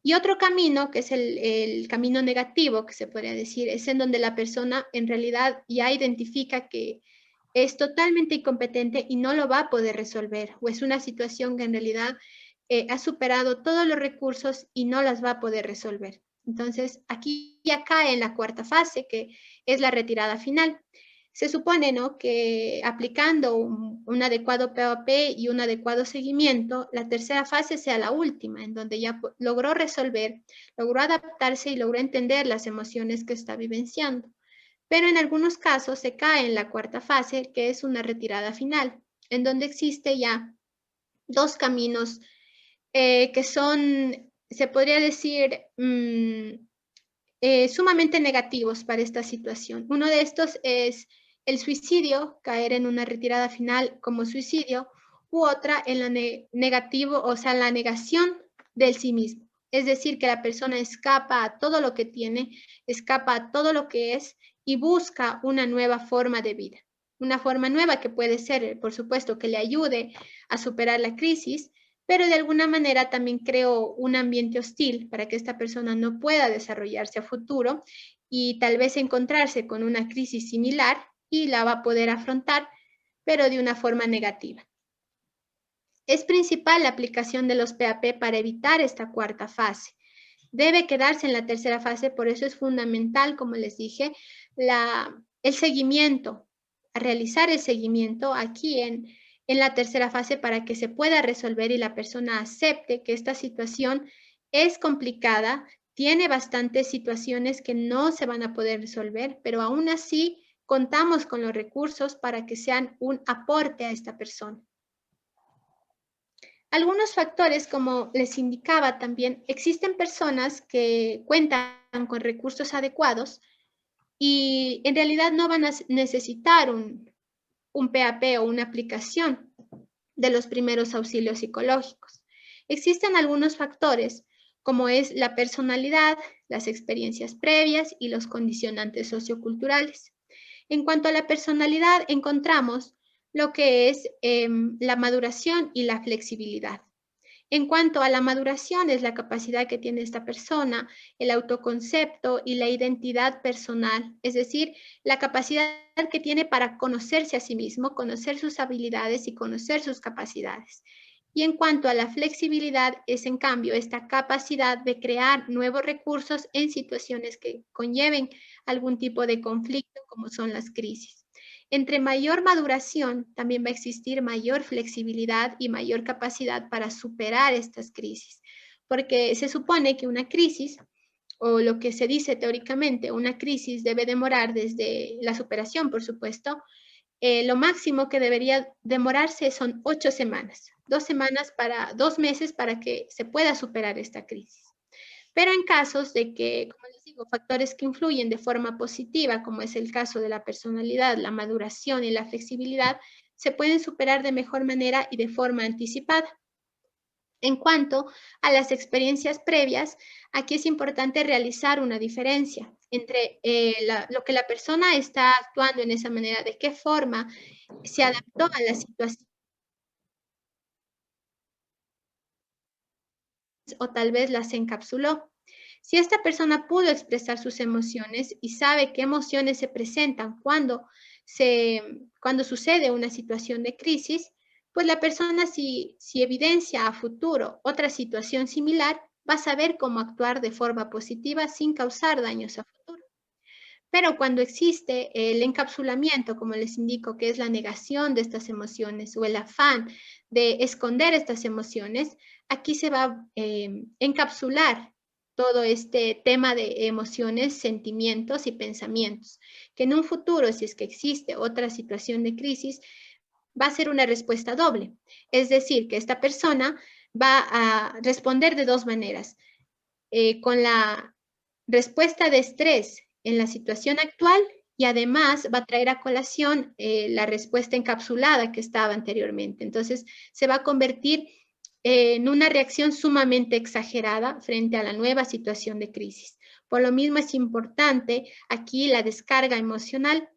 Y otro camino, que es el camino negativo, que se podría decir, es en donde la persona en realidad ya identifica que es totalmente incompetente y no lo va a poder resolver, o es una situación que en realidad ha superado todos los recursos y no las va a poder resolver. Entonces, aquí ya cae en la cuarta fase, que es la retirada final. Se supone, ¿no?, que aplicando un adecuado PAP y un adecuado seguimiento, la tercera fase sea la última, en donde ya logró resolver, logró adaptarse y logró entender las emociones que está vivenciando. Pero en algunos casos se cae en la cuarta fase, que es una retirada final, en donde existe ya dos caminos que son, se podría decir, sumamente negativos para esta situación. Uno de estos es el suicidio, caer en una retirada final como suicidio, u otra en la la negación del sí mismo. Es decir, que la persona escapa a todo lo que tiene, escapa a todo lo que es, y busca una nueva forma de vida. Una forma nueva que puede ser, por supuesto, que le ayude a superar la crisis, pero de alguna manera también creó un ambiente hostil para que esta persona no pueda desarrollarse a futuro y tal vez encontrarse con una crisis similar y la va a poder afrontar, pero de una forma negativa. Es principal la aplicación de los PAP para evitar esta cuarta fase. Debe quedarse en la tercera fase, por eso es fundamental, como les dije, el seguimiento, a realizar el seguimiento aquí en la tercera fase para que se pueda resolver y la persona acepte que esta situación es complicada, tiene bastantes situaciones que no se van a poder resolver, pero aún así contamos con los recursos para que sean un aporte a esta persona. Algunos factores, como les indicaba también, existen personas que cuentan con recursos adecuados y en realidad no van a necesitar un PAP o una aplicación de los primeros auxilios psicológicos. Existen algunos factores, como es la personalidad, las experiencias previas y los condicionantes socioculturales. En cuanto a la personalidad, encontramos lo que es la maduración y la flexibilidad. En cuanto a la maduración, es la capacidad que tiene esta persona, el autoconcepto y la identidad personal, es decir, la capacidad que tiene para conocerse a sí mismo, conocer sus habilidades y conocer sus capacidades. Y en cuanto a la flexibilidad, es en cambio esta capacidad de crear nuevos recursos en situaciones que conlleven algún tipo de conflicto, como son las crisis. Entre mayor maduración, también va a existir mayor flexibilidad y mayor capacidad para superar estas crisis, porque se supone que una crisis, o lo que se dice teóricamente, una crisis debe demorar desde la superación, por supuesto, lo máximo que debería demorarse son 8 semanas, 2 meses para que se pueda superar esta crisis. Pero en casos de que, como les digo, factores que influyen de forma positiva, como es el caso de la personalidad, la maduración y la flexibilidad, se pueden superar de mejor manera y de forma anticipada. En cuanto a las experiencias previas, aquí es importante realizar una diferencia entre lo que la persona está actuando en esa manera, de qué forma se adaptó a la situación, o tal vez las encapsuló. Si esta persona pudo expresar sus emociones y sabe qué emociones se presentan cuando sucede una situación de crisis, pues la persona si evidencia a futuro otra situación similar, va a saber cómo actuar de forma positiva sin causar daños a futuro. Pero cuando existe el encapsulamiento, como les indico, que es la negación de estas emociones o el afán de esconder estas emociones, aquí se va a encapsular todo este tema de emociones, sentimientos y pensamientos, que en un futuro, si es que existe otra situación de crisis, va a ser una respuesta doble. Es decir, que esta persona va a responder de dos maneras. Con la respuesta de estrés en la situación actual y además va a traer a colación la respuesta encapsulada que estaba anteriormente. Entonces, se va a convertir en una reacción sumamente exagerada frente a la nueva situación de crisis. Por lo mismo es importante aquí la descarga emocional,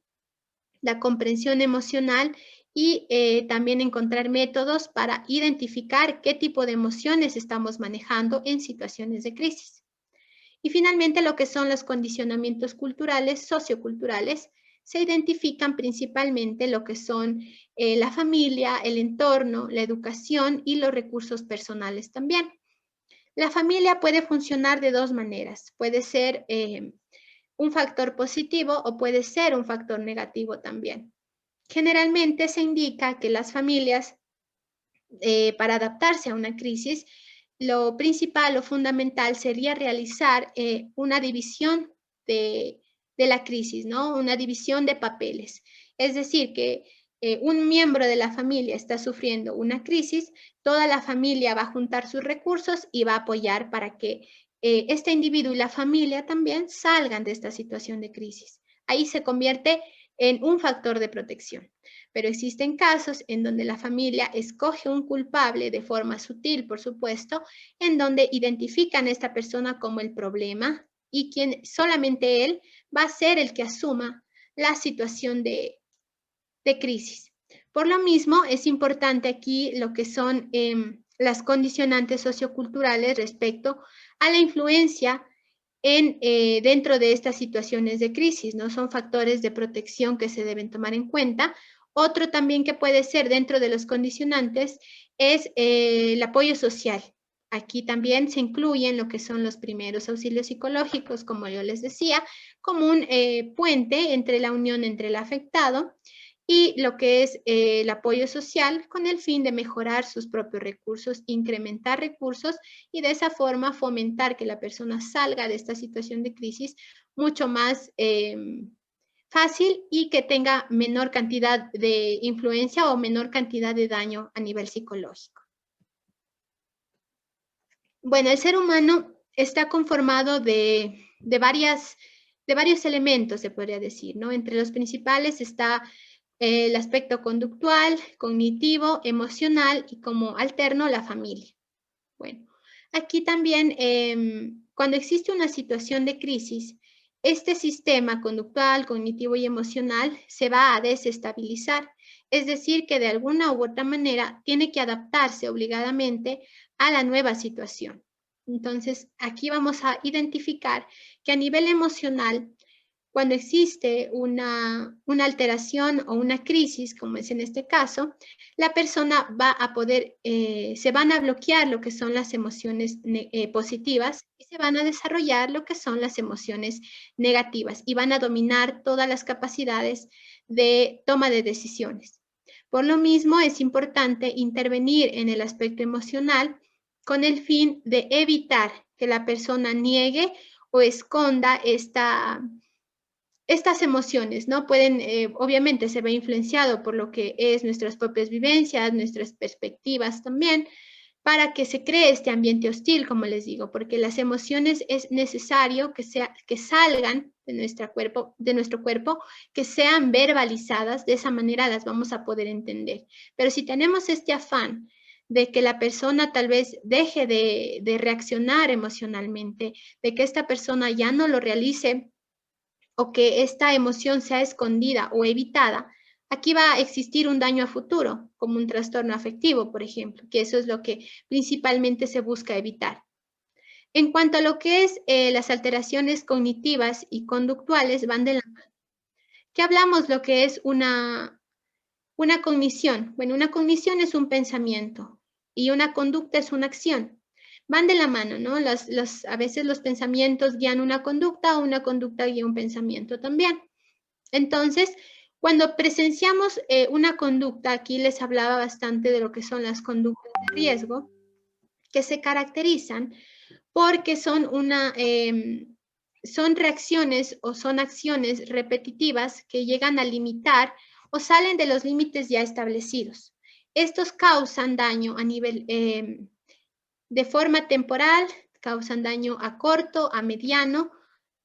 la comprensión emocional y también encontrar métodos para identificar qué tipo de emociones estamos manejando en situaciones de crisis. Y finalmente, lo que son los condicionamientos culturales, socioculturales, se identifican principalmente lo que son la familia, el entorno, la educación y los recursos personales también. La familia puede funcionar de dos maneras. Puede ser un factor positivo o puede ser un factor negativo también. Generalmente se indica que las familias, para adaptarse a una crisis, lo principal o fundamental sería realizar una división de la crisis, ¿no? Una división de papeles. Es decir, que un miembro de la familia está sufriendo una crisis, toda la familia va a juntar sus recursos y va a apoyar para que este individuo y la familia también salgan de esta situación de crisis. Ahí se convierte en un factor de protección. Pero existen casos en donde la familia escoge un culpable de forma sutil, por supuesto, en donde identifican a esta persona como el problema y solamente él va a ser el que asuma la situación de crisis. Por lo mismo, es importante aquí lo que son las condicionantes socioculturales respecto a la influencia dentro de estas situaciones de crisis, ¿no? Son factores de protección que se deben tomar en cuenta Otro también que puede ser dentro de los condicionantes es el apoyo social. Aquí también se incluyen lo que son los primeros auxilios psicológicos, como yo les decía, como un puente entre la unión entre el afectado y lo que es el apoyo social con el fin de mejorar sus propios recursos, incrementar recursos y de esa forma fomentar que la persona salga de esta situación de crisis mucho más fácil y que tenga menor cantidad de influencia o menor cantidad de daño a nivel psicológico. Bueno, el ser humano está conformado de varios elementos, se podría decir, ¿no? Entre los principales está el aspecto conductual, cognitivo, emocional y como alterno la familia. Bueno, aquí también cuando existe una situación de crisis, este sistema conductual, cognitivo y emocional se va a desestabilizar, es decir, que de alguna u otra manera tiene que adaptarse obligadamente a la nueva situación. Entonces, aquí vamos a identificar que a nivel emocional, cuando existe una alteración o una crisis, como es en este caso, la persona va a poder, se van a bloquear lo que son las emociones positivas y se van a desarrollar lo que son las emociones negativas y van a dominar todas las capacidades de toma de decisiones. Por lo mismo, es importante intervenir en el aspecto emocional con el fin de evitar que la persona niegue o esconda estas emociones, ¿no? Pueden, obviamente se ve influenciado por lo que es nuestras propias vivencias, nuestras perspectivas también, para que se cree este ambiente hostil, como les digo, porque las emociones es necesario que salgan de nuestro cuerpo, que sean verbalizadas, de esa manera las vamos a poder entender. Pero si tenemos este afán de que la persona tal vez deje de reaccionar emocionalmente, de que esta persona ya no lo realice, o que esta emoción sea escondida o evitada, aquí va a existir un daño a futuro, como un trastorno afectivo, por ejemplo, que eso es lo que principalmente se busca evitar. En cuanto a lo que es las alteraciones cognitivas y conductuales, van de la mano. ¿Qué hablamos lo que es una cognición? Bueno, una cognición es un pensamiento y una conducta es una acción. Van de la mano, ¿no? A veces los pensamientos guían una conducta o una conducta guía un pensamiento también. Entonces, cuando presenciamos una conducta, aquí les hablaba bastante de lo que son las conductas de riesgo, que se caracterizan porque son reacciones o son acciones repetitivas que llegan a limitar o salen de los límites ya establecidos. Estos causan daño a nivel de forma temporal, causan daño a corto, a mediano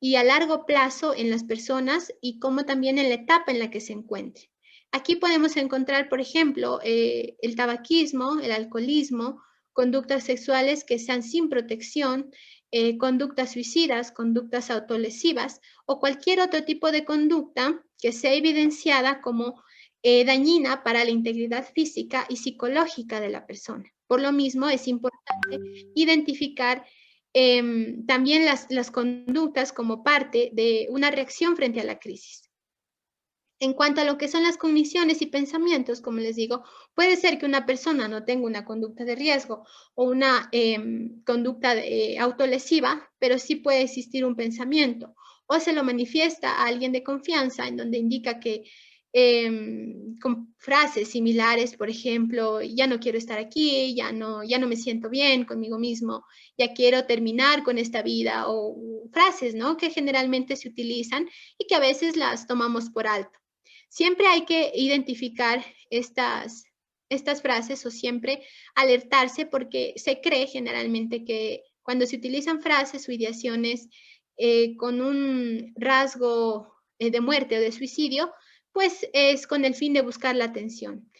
y a largo plazo en las personas y como también en la etapa en la que se encuentren. Aquí podemos encontrar, por ejemplo, el tabaquismo, el alcoholismo, conductas sexuales que sean sin protección, conductas suicidas, conductas autolesivas o cualquier otro tipo de conducta que sea evidenciada como dañina para la integridad física y psicológica de la persona. Por lo mismo, es importante identificar también las conductas como parte de una reacción frente a la crisis. En cuanto a lo que son las cogniciones y pensamientos, como les digo, puede ser que una persona no tenga una conducta de riesgo o una conducta autolesiva, pero sí puede existir un pensamiento o se lo manifiesta a alguien de confianza en donde indica que con frases similares, por ejemplo, ya no quiero estar aquí, ya no me siento bien conmigo mismo, ya quiero terminar con esta vida, o frases, ¿no? Que generalmente se utilizan y que a veces las tomamos por alto. Siempre hay que identificar estas frases o siempre alertarse porque se cree generalmente que cuando se utilizan frases o ideaciones con un rasgo de muerte o de suicidio, pues es con el fin de buscar la atención.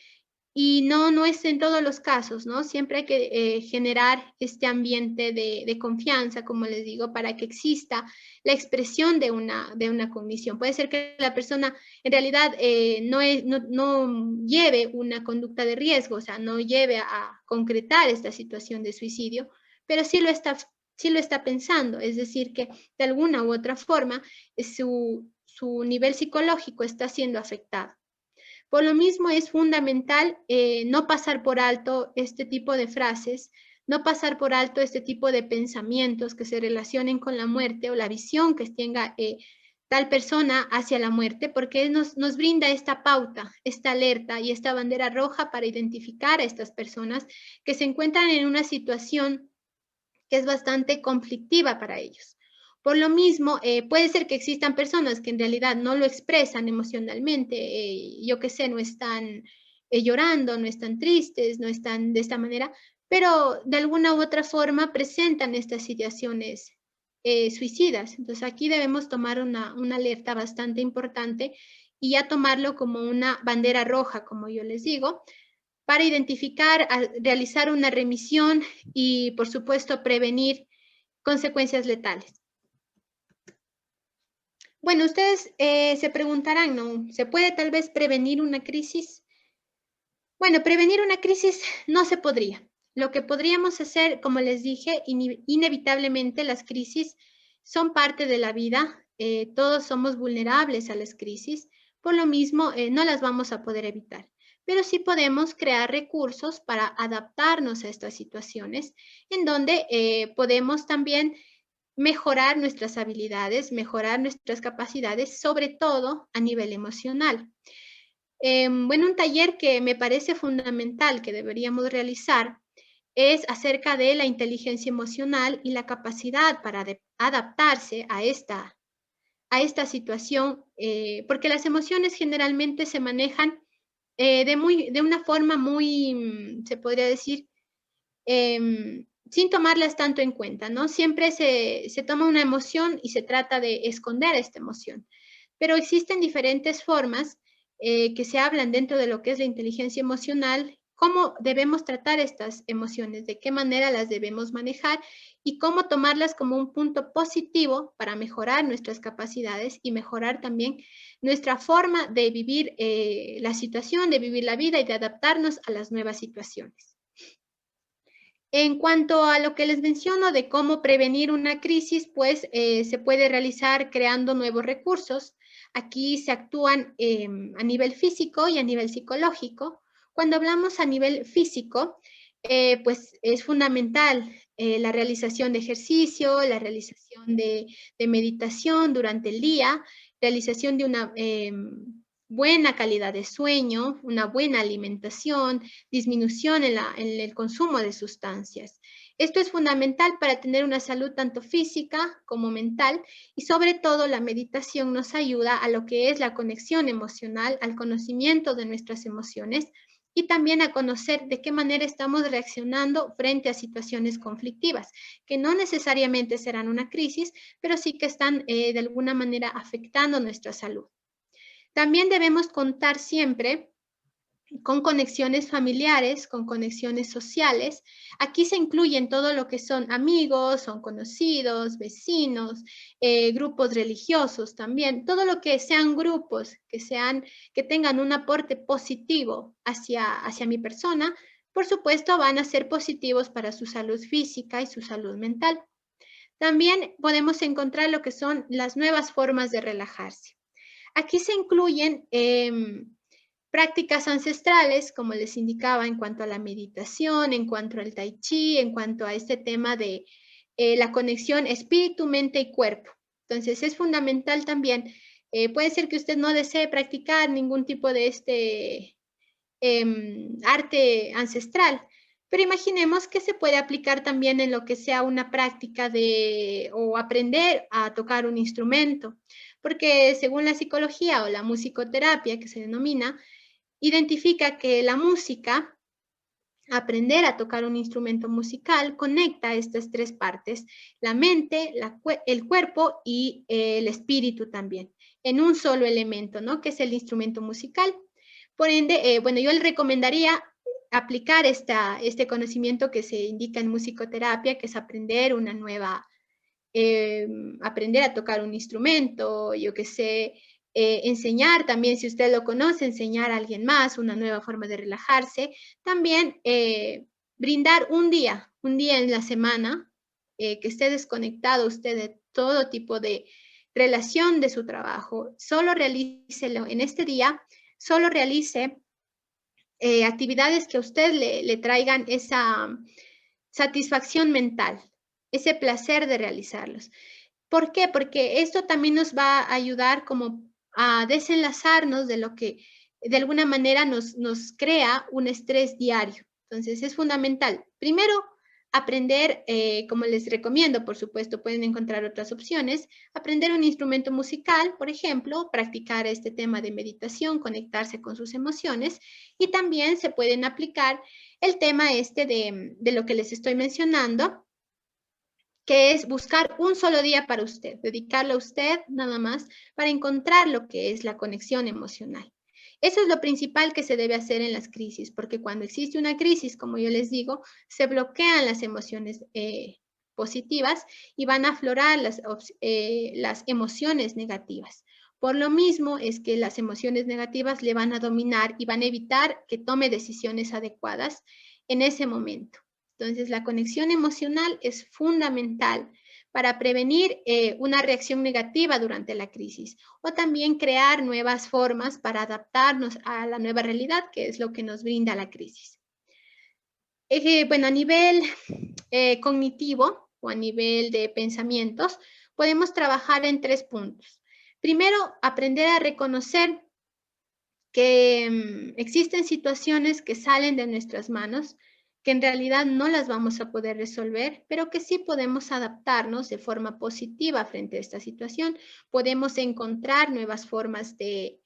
Y no es en todos los casos, ¿no? Siempre hay que generar este ambiente de confianza, como les digo, para que exista la expresión de una cognición. Puede ser que la persona en realidad no lleve una conducta de riesgo, o sea, no lleve a concretar esta situación de suicidio, pero sí lo está pensando, es decir, que de alguna u otra forma su nivel psicológico está siendo afectado. Por lo mismo es fundamental no pasar por alto este tipo de frases, no pasar por alto este tipo de pensamientos que se relacionen con la muerte o la visión que tenga tal persona hacia la muerte, porque nos brinda esta pauta, esta alerta y esta bandera roja para identificar a estas personas que se encuentran en una situación que es bastante conflictiva para ellos. Por lo mismo, puede ser que existan personas que en realidad no lo expresan emocionalmente, yo qué sé, no están llorando, no están tristes, no están de esta manera, pero de alguna u otra forma presentan estas situaciones suicidas. Entonces aquí debemos tomar una alerta bastante importante y ya tomarlo como una bandera roja, como yo les digo, para identificar, realizar una remisión y, por supuesto, prevenir consecuencias letales. Bueno, ustedes se preguntarán, ¿no? ¿Se puede tal vez prevenir una crisis? Bueno, prevenir una crisis no se podría. Lo que podríamos hacer, como les dije, inevitablemente las crisis son parte de la vida. Todos somos vulnerables a las crisis. Por lo mismo, no las vamos a poder evitar. Pero sí podemos crear recursos para adaptarnos a estas situaciones, en donde podemos también mejorar nuestras habilidades, mejorar nuestras capacidades, sobre todo a nivel emocional. Bueno, un taller que me parece fundamental que deberíamos realizar es acerca de la inteligencia emocional y la capacidad para adaptarse a esta situación, porque las emociones generalmente se manejan de una forma muy, se podría decir, sin tomarlas tanto en cuenta, ¿no? Siempre se toma una emoción y se trata de esconder esta emoción, pero existen diferentes formas que se hablan dentro de lo que es la inteligencia emocional, cómo debemos tratar estas emociones, de qué manera las debemos manejar y cómo tomarlas como un punto positivo para mejorar nuestras capacidades y mejorar también nuestra forma de vivir la situación, de vivir la vida y de adaptarnos a las nuevas situaciones. En cuanto a lo que les menciono de cómo prevenir una crisis, pues se puede realizar creando nuevos recursos. Aquí se actúan a nivel físico y a nivel psicológico. Cuando hablamos a nivel físico, pues es fundamental la realización de ejercicio, la realización de meditación durante el día, realización de una buena calidad de sueño, una buena alimentación, disminución en el consumo de sustancias. Esto es fundamental para tener una salud tanto física como mental y sobre todo la meditación nos ayuda a lo que es la conexión emocional, al conocimiento de nuestras emociones y también a conocer de qué manera estamos reaccionando frente a situaciones conflictivas, que no necesariamente serán una crisis, pero sí que están de alguna manera afectando nuestra salud. También debemos contar siempre con conexiones familiares, con conexiones sociales. Aquí se incluyen todo lo que son amigos, son conocidos, vecinos, grupos religiosos también, todo lo que sean grupos que tengan un aporte positivo hacia mi persona, por supuesto van a ser positivos para su salud física y su salud mental. También podemos encontrar lo que son las nuevas formas de relajarse. Aquí se incluyen prácticas ancestrales, como les indicaba, en cuanto a la meditación, en cuanto al tai chi, en cuanto a este tema de la conexión espíritu, mente y cuerpo. Entonces, es fundamental también. Puede ser que usted no desee practicar ningún tipo de arte ancestral, pero imaginemos que se puede aplicar también en lo que sea una práctica o aprender a tocar un instrumento, porque según la psicología o la musicoterapia que se denomina, identifica que la música, aprender a tocar un instrumento musical, conecta estas tres partes, la mente, el cuerpo y el espíritu también, en un solo elemento, ¿no? Que es el instrumento musical. Por ende, bueno, yo le recomendaría aplicar este conocimiento que se indica en musicoterapia, que es aprender aprender a tocar un instrumento, yo que sé, enseñar también, si usted lo conoce, enseñar a alguien más una nueva forma de relajarse. También brindar un día en la semana que esté desconectado usted de todo tipo de relación de su trabajo. Solo realícelo en este día solo realice actividades que a usted le traigan esa satisfacción mental, ese placer de realizarlos. ¿Por qué? Porque esto también nos va a ayudar como a desenlazarnos de lo que de alguna manera nos crea un estrés diario. Entonces es fundamental, primero, aprender, como les recomiendo, por supuesto, pueden encontrar otras opciones, aprender un instrumento musical, por ejemplo, practicar este tema de meditación, conectarse con sus emociones, y también se pueden aplicar el tema este de lo que les estoy mencionando, que es buscar un solo día para usted, dedicarlo a usted nada más para encontrar lo que es la conexión emocional. Eso es lo principal que se debe hacer en las crisis, porque cuando existe una crisis, como yo les digo, se bloquean las emociones positivas y van a aflorar las emociones negativas. Por lo mismo es que las emociones negativas le van a dominar y van a evitar que tome decisiones adecuadas en ese momento. Entonces, la conexión emocional es fundamental para prevenir una reacción negativa durante la crisis o también crear nuevas formas para adaptarnos a la nueva realidad, que es lo que nos brinda la crisis. Bueno, a nivel cognitivo o a nivel de pensamientos, podemos trabajar en 3 puntos. Primero, aprender a reconocer que existen situaciones que salen de nuestras manos, que en realidad no las vamos a poder resolver, pero que sí podemos adaptarnos de forma positiva frente a esta situación. Podemos encontrar nuevas formas de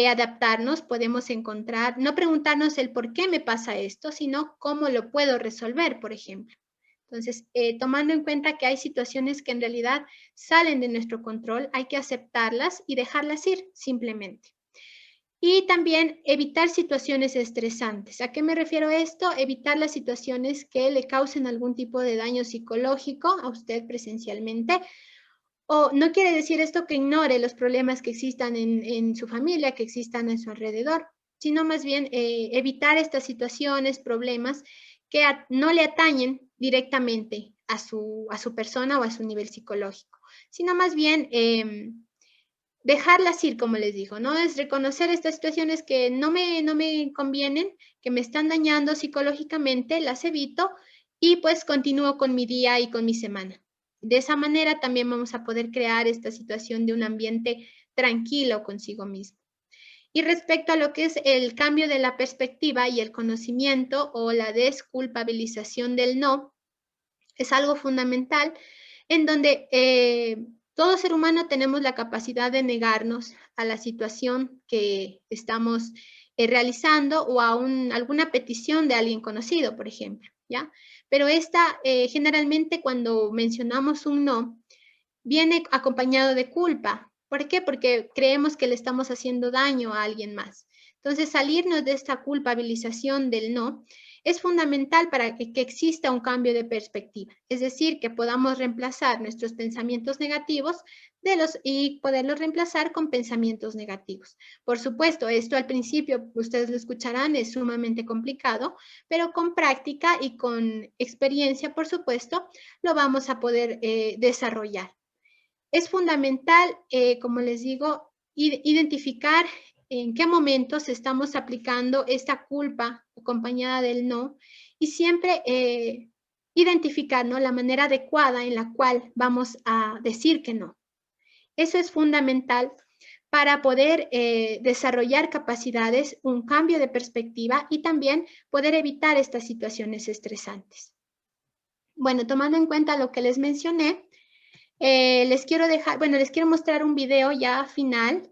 adaptarnos, podemos encontrar, no preguntarnos el por qué me pasa esto, sino cómo lo puedo resolver, por ejemplo. Entonces, tomando en cuenta que hay situaciones que en realidad salen de nuestro control, hay que aceptarlas y dejarlas ir simplemente. Y también evitar situaciones estresantes. ¿A qué me refiero a esto? Evitar las situaciones que le causen algún tipo de daño psicológico a usted presencialmente. O no quiere decir esto que ignore los problemas que existan en su familia, que existan a su alrededor, sino más bien evitar estas situaciones, problemas que no le atañen directamente a su persona o a su nivel psicológico, sino más bien dejarlas ir, como les digo, ¿no? Es reconocer estas situaciones que no me convienen, que me están dañando psicológicamente, las evito y pues continúo con mi día y con mi semana. De esa manera también vamos a poder crear esta situación de un ambiente tranquilo consigo mismo. Y respecto a lo que es el cambio de la perspectiva y el conocimiento o la desculpabilización del no, es algo fundamental en donde todo ser humano tenemos la capacidad de negarnos a la situación que estamos realizando o a alguna petición de alguien conocido, por ejemplo, ¿ya? Pero esta, generalmente cuando mencionamos un no, viene acompañado de culpa. ¿Por qué? Porque creemos que le estamos haciendo daño a alguien más. Entonces, salirnos de esta culpabilización del no es fundamental para que exista un cambio de perspectiva. Es decir, que podamos reemplazar nuestros pensamientos negativos y poderlos reemplazar con pensamientos negativos. Por supuesto, esto al principio, ustedes lo escucharán, es sumamente complicado, pero con práctica y con experiencia, por supuesto, lo vamos a poder desarrollar. Es fundamental, como les digo, identificar en qué momentos estamos aplicando esta culpa acompañada del no y siempre identificar, ¿no?, la manera adecuada en la cual vamos a decir que no. Eso es fundamental para poder desarrollar capacidades, un cambio de perspectiva y también poder evitar estas situaciones estresantes. Bueno, tomando en cuenta lo que les mencioné, les quiero mostrar un video ya final.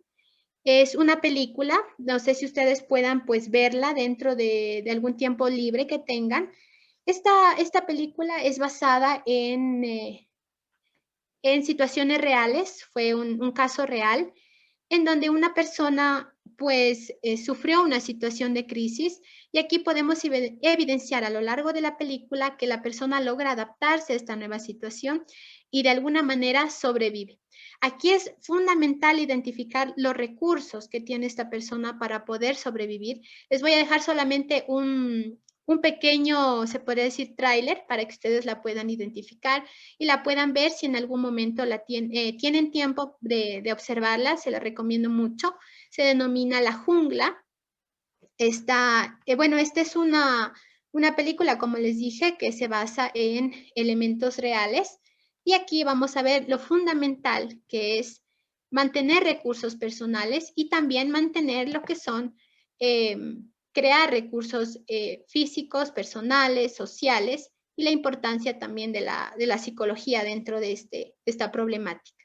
Es una película, no sé si ustedes puedan pues verla dentro de algún tiempo libre que tengan. Esta película es basada en situaciones reales, fue un caso real, en donde una persona pues sufrió una situación de crisis y aquí podemos evidenciar a lo largo de la película que la persona logra adaptarse a esta nueva situación y de alguna manera sobrevive. Aquí es fundamental identificar los recursos que tiene esta persona para poder sobrevivir. Les voy a dejar solamente un un pequeño, se podría decir, tráiler para que ustedes la puedan identificar y la puedan ver si en algún momento tienen tiempo de observarla, se la recomiendo mucho. Se denomina La Jungla. Esta es una película, como les dije, que se basa en elementos reales. Y aquí vamos a ver lo fundamental que es mantener recursos personales y también mantener lo que son, crear recursos físicos, personales, sociales y la importancia también de la psicología dentro de esta problemática.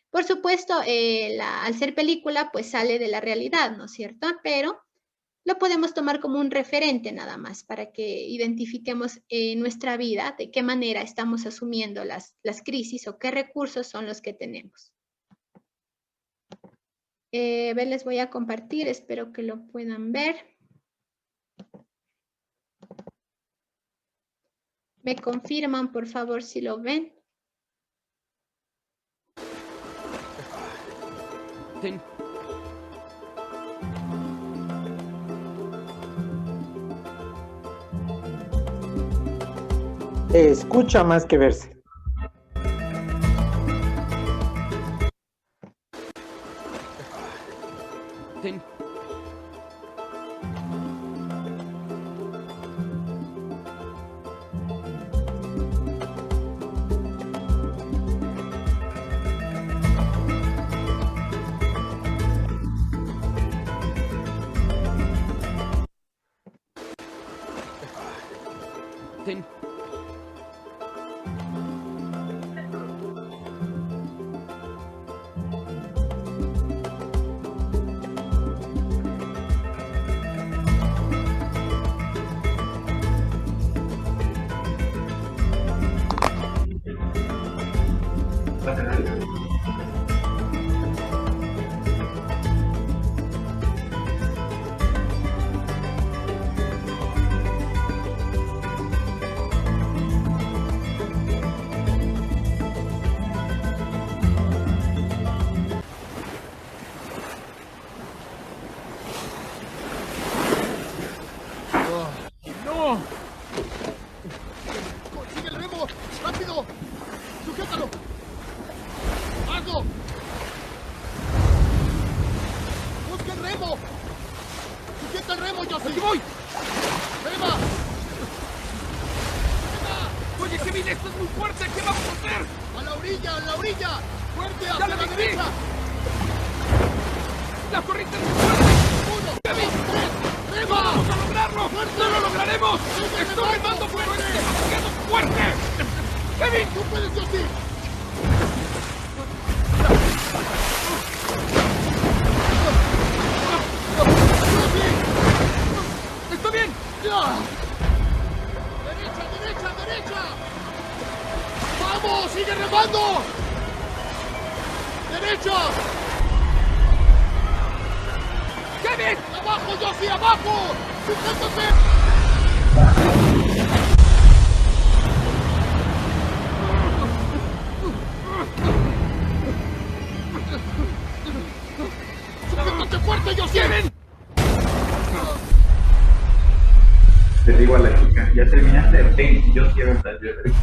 Por supuesto, al ser película, pues sale de la realidad, ¿no es cierto? Pero lo podemos tomar como un referente nada más para que identifiquemos en nuestra vida de qué manera estamos asumiendo las crisis o qué recursos son los que tenemos. Les voy a compartir, espero que lo puedan ver. Me confirman, por favor, si lo ven. Sí. Escucha más que verse. Sí. Sí. ¡No! ¡Consigue el remo! ¡Rápido! ¡Sujétalo! ¡Hazlo! ¡Busca el remo! ¡Sujeta el remo, Josie! ¡Aquí voy! ¡Rema! ¡Rema! ¡Oye, Kevin, esto es muy fuerte! ¿Qué vamos a hacer? ¡A la orilla, a la orilla! ¡Fuerte, hacia la derecha! ¡La corriente es muy fuerte! ¡Uno, Kevin, tres! ¡Rema! ¡Vamos a lograrlo! ¡No lo lograremos! ¡Estoy remando, pero es demasiado fuerte! ¡Kevin, tú puedes, Josie! ¡Está bien! ¡Derecha, derecha, derecha! ¡Vamos! ¡Sigue remando! ¡Derecha! ¡Kevin! ¡Abajo, Josie! ¡Abajo! ¡Sujétate! ¡Sujétate fuerte, Josie! ¡Kevin! Le digo a la chica, ya terminaste, ven, yo quiero el taller.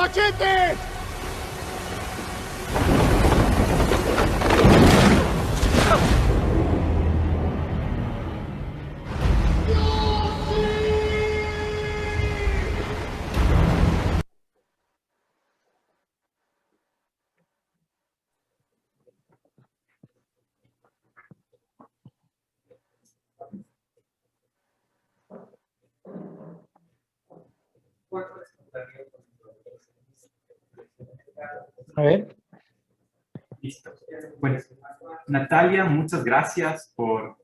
machete! A ver. Listo. Bueno, Natalia, muchas gracias por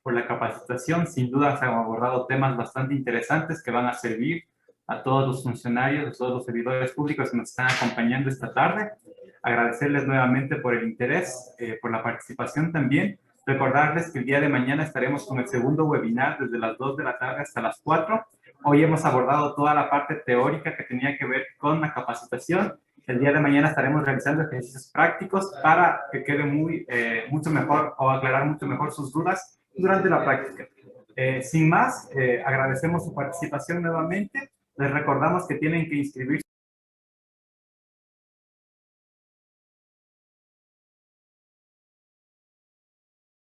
la capacitación. Sin duda se han abordado temas bastante interesantes que van a servir a todos los funcionarios, a todos los servidores públicos que nos están acompañando esta tarde. Agradecerles nuevamente por el interés, por la participación también. Recordarles que el día de mañana estaremos con el segundo webinar desde las 2 de la tarde hasta las 4. Hoy hemos abordado toda la parte teórica que tenía que ver con la capacitación. El día de mañana estaremos realizando ejercicios prácticos para que quede mucho mejor o aclarar mucho mejor sus dudas durante la práctica. Sin más, agradecemos su participación nuevamente. Les recordamos que tienen que inscribirse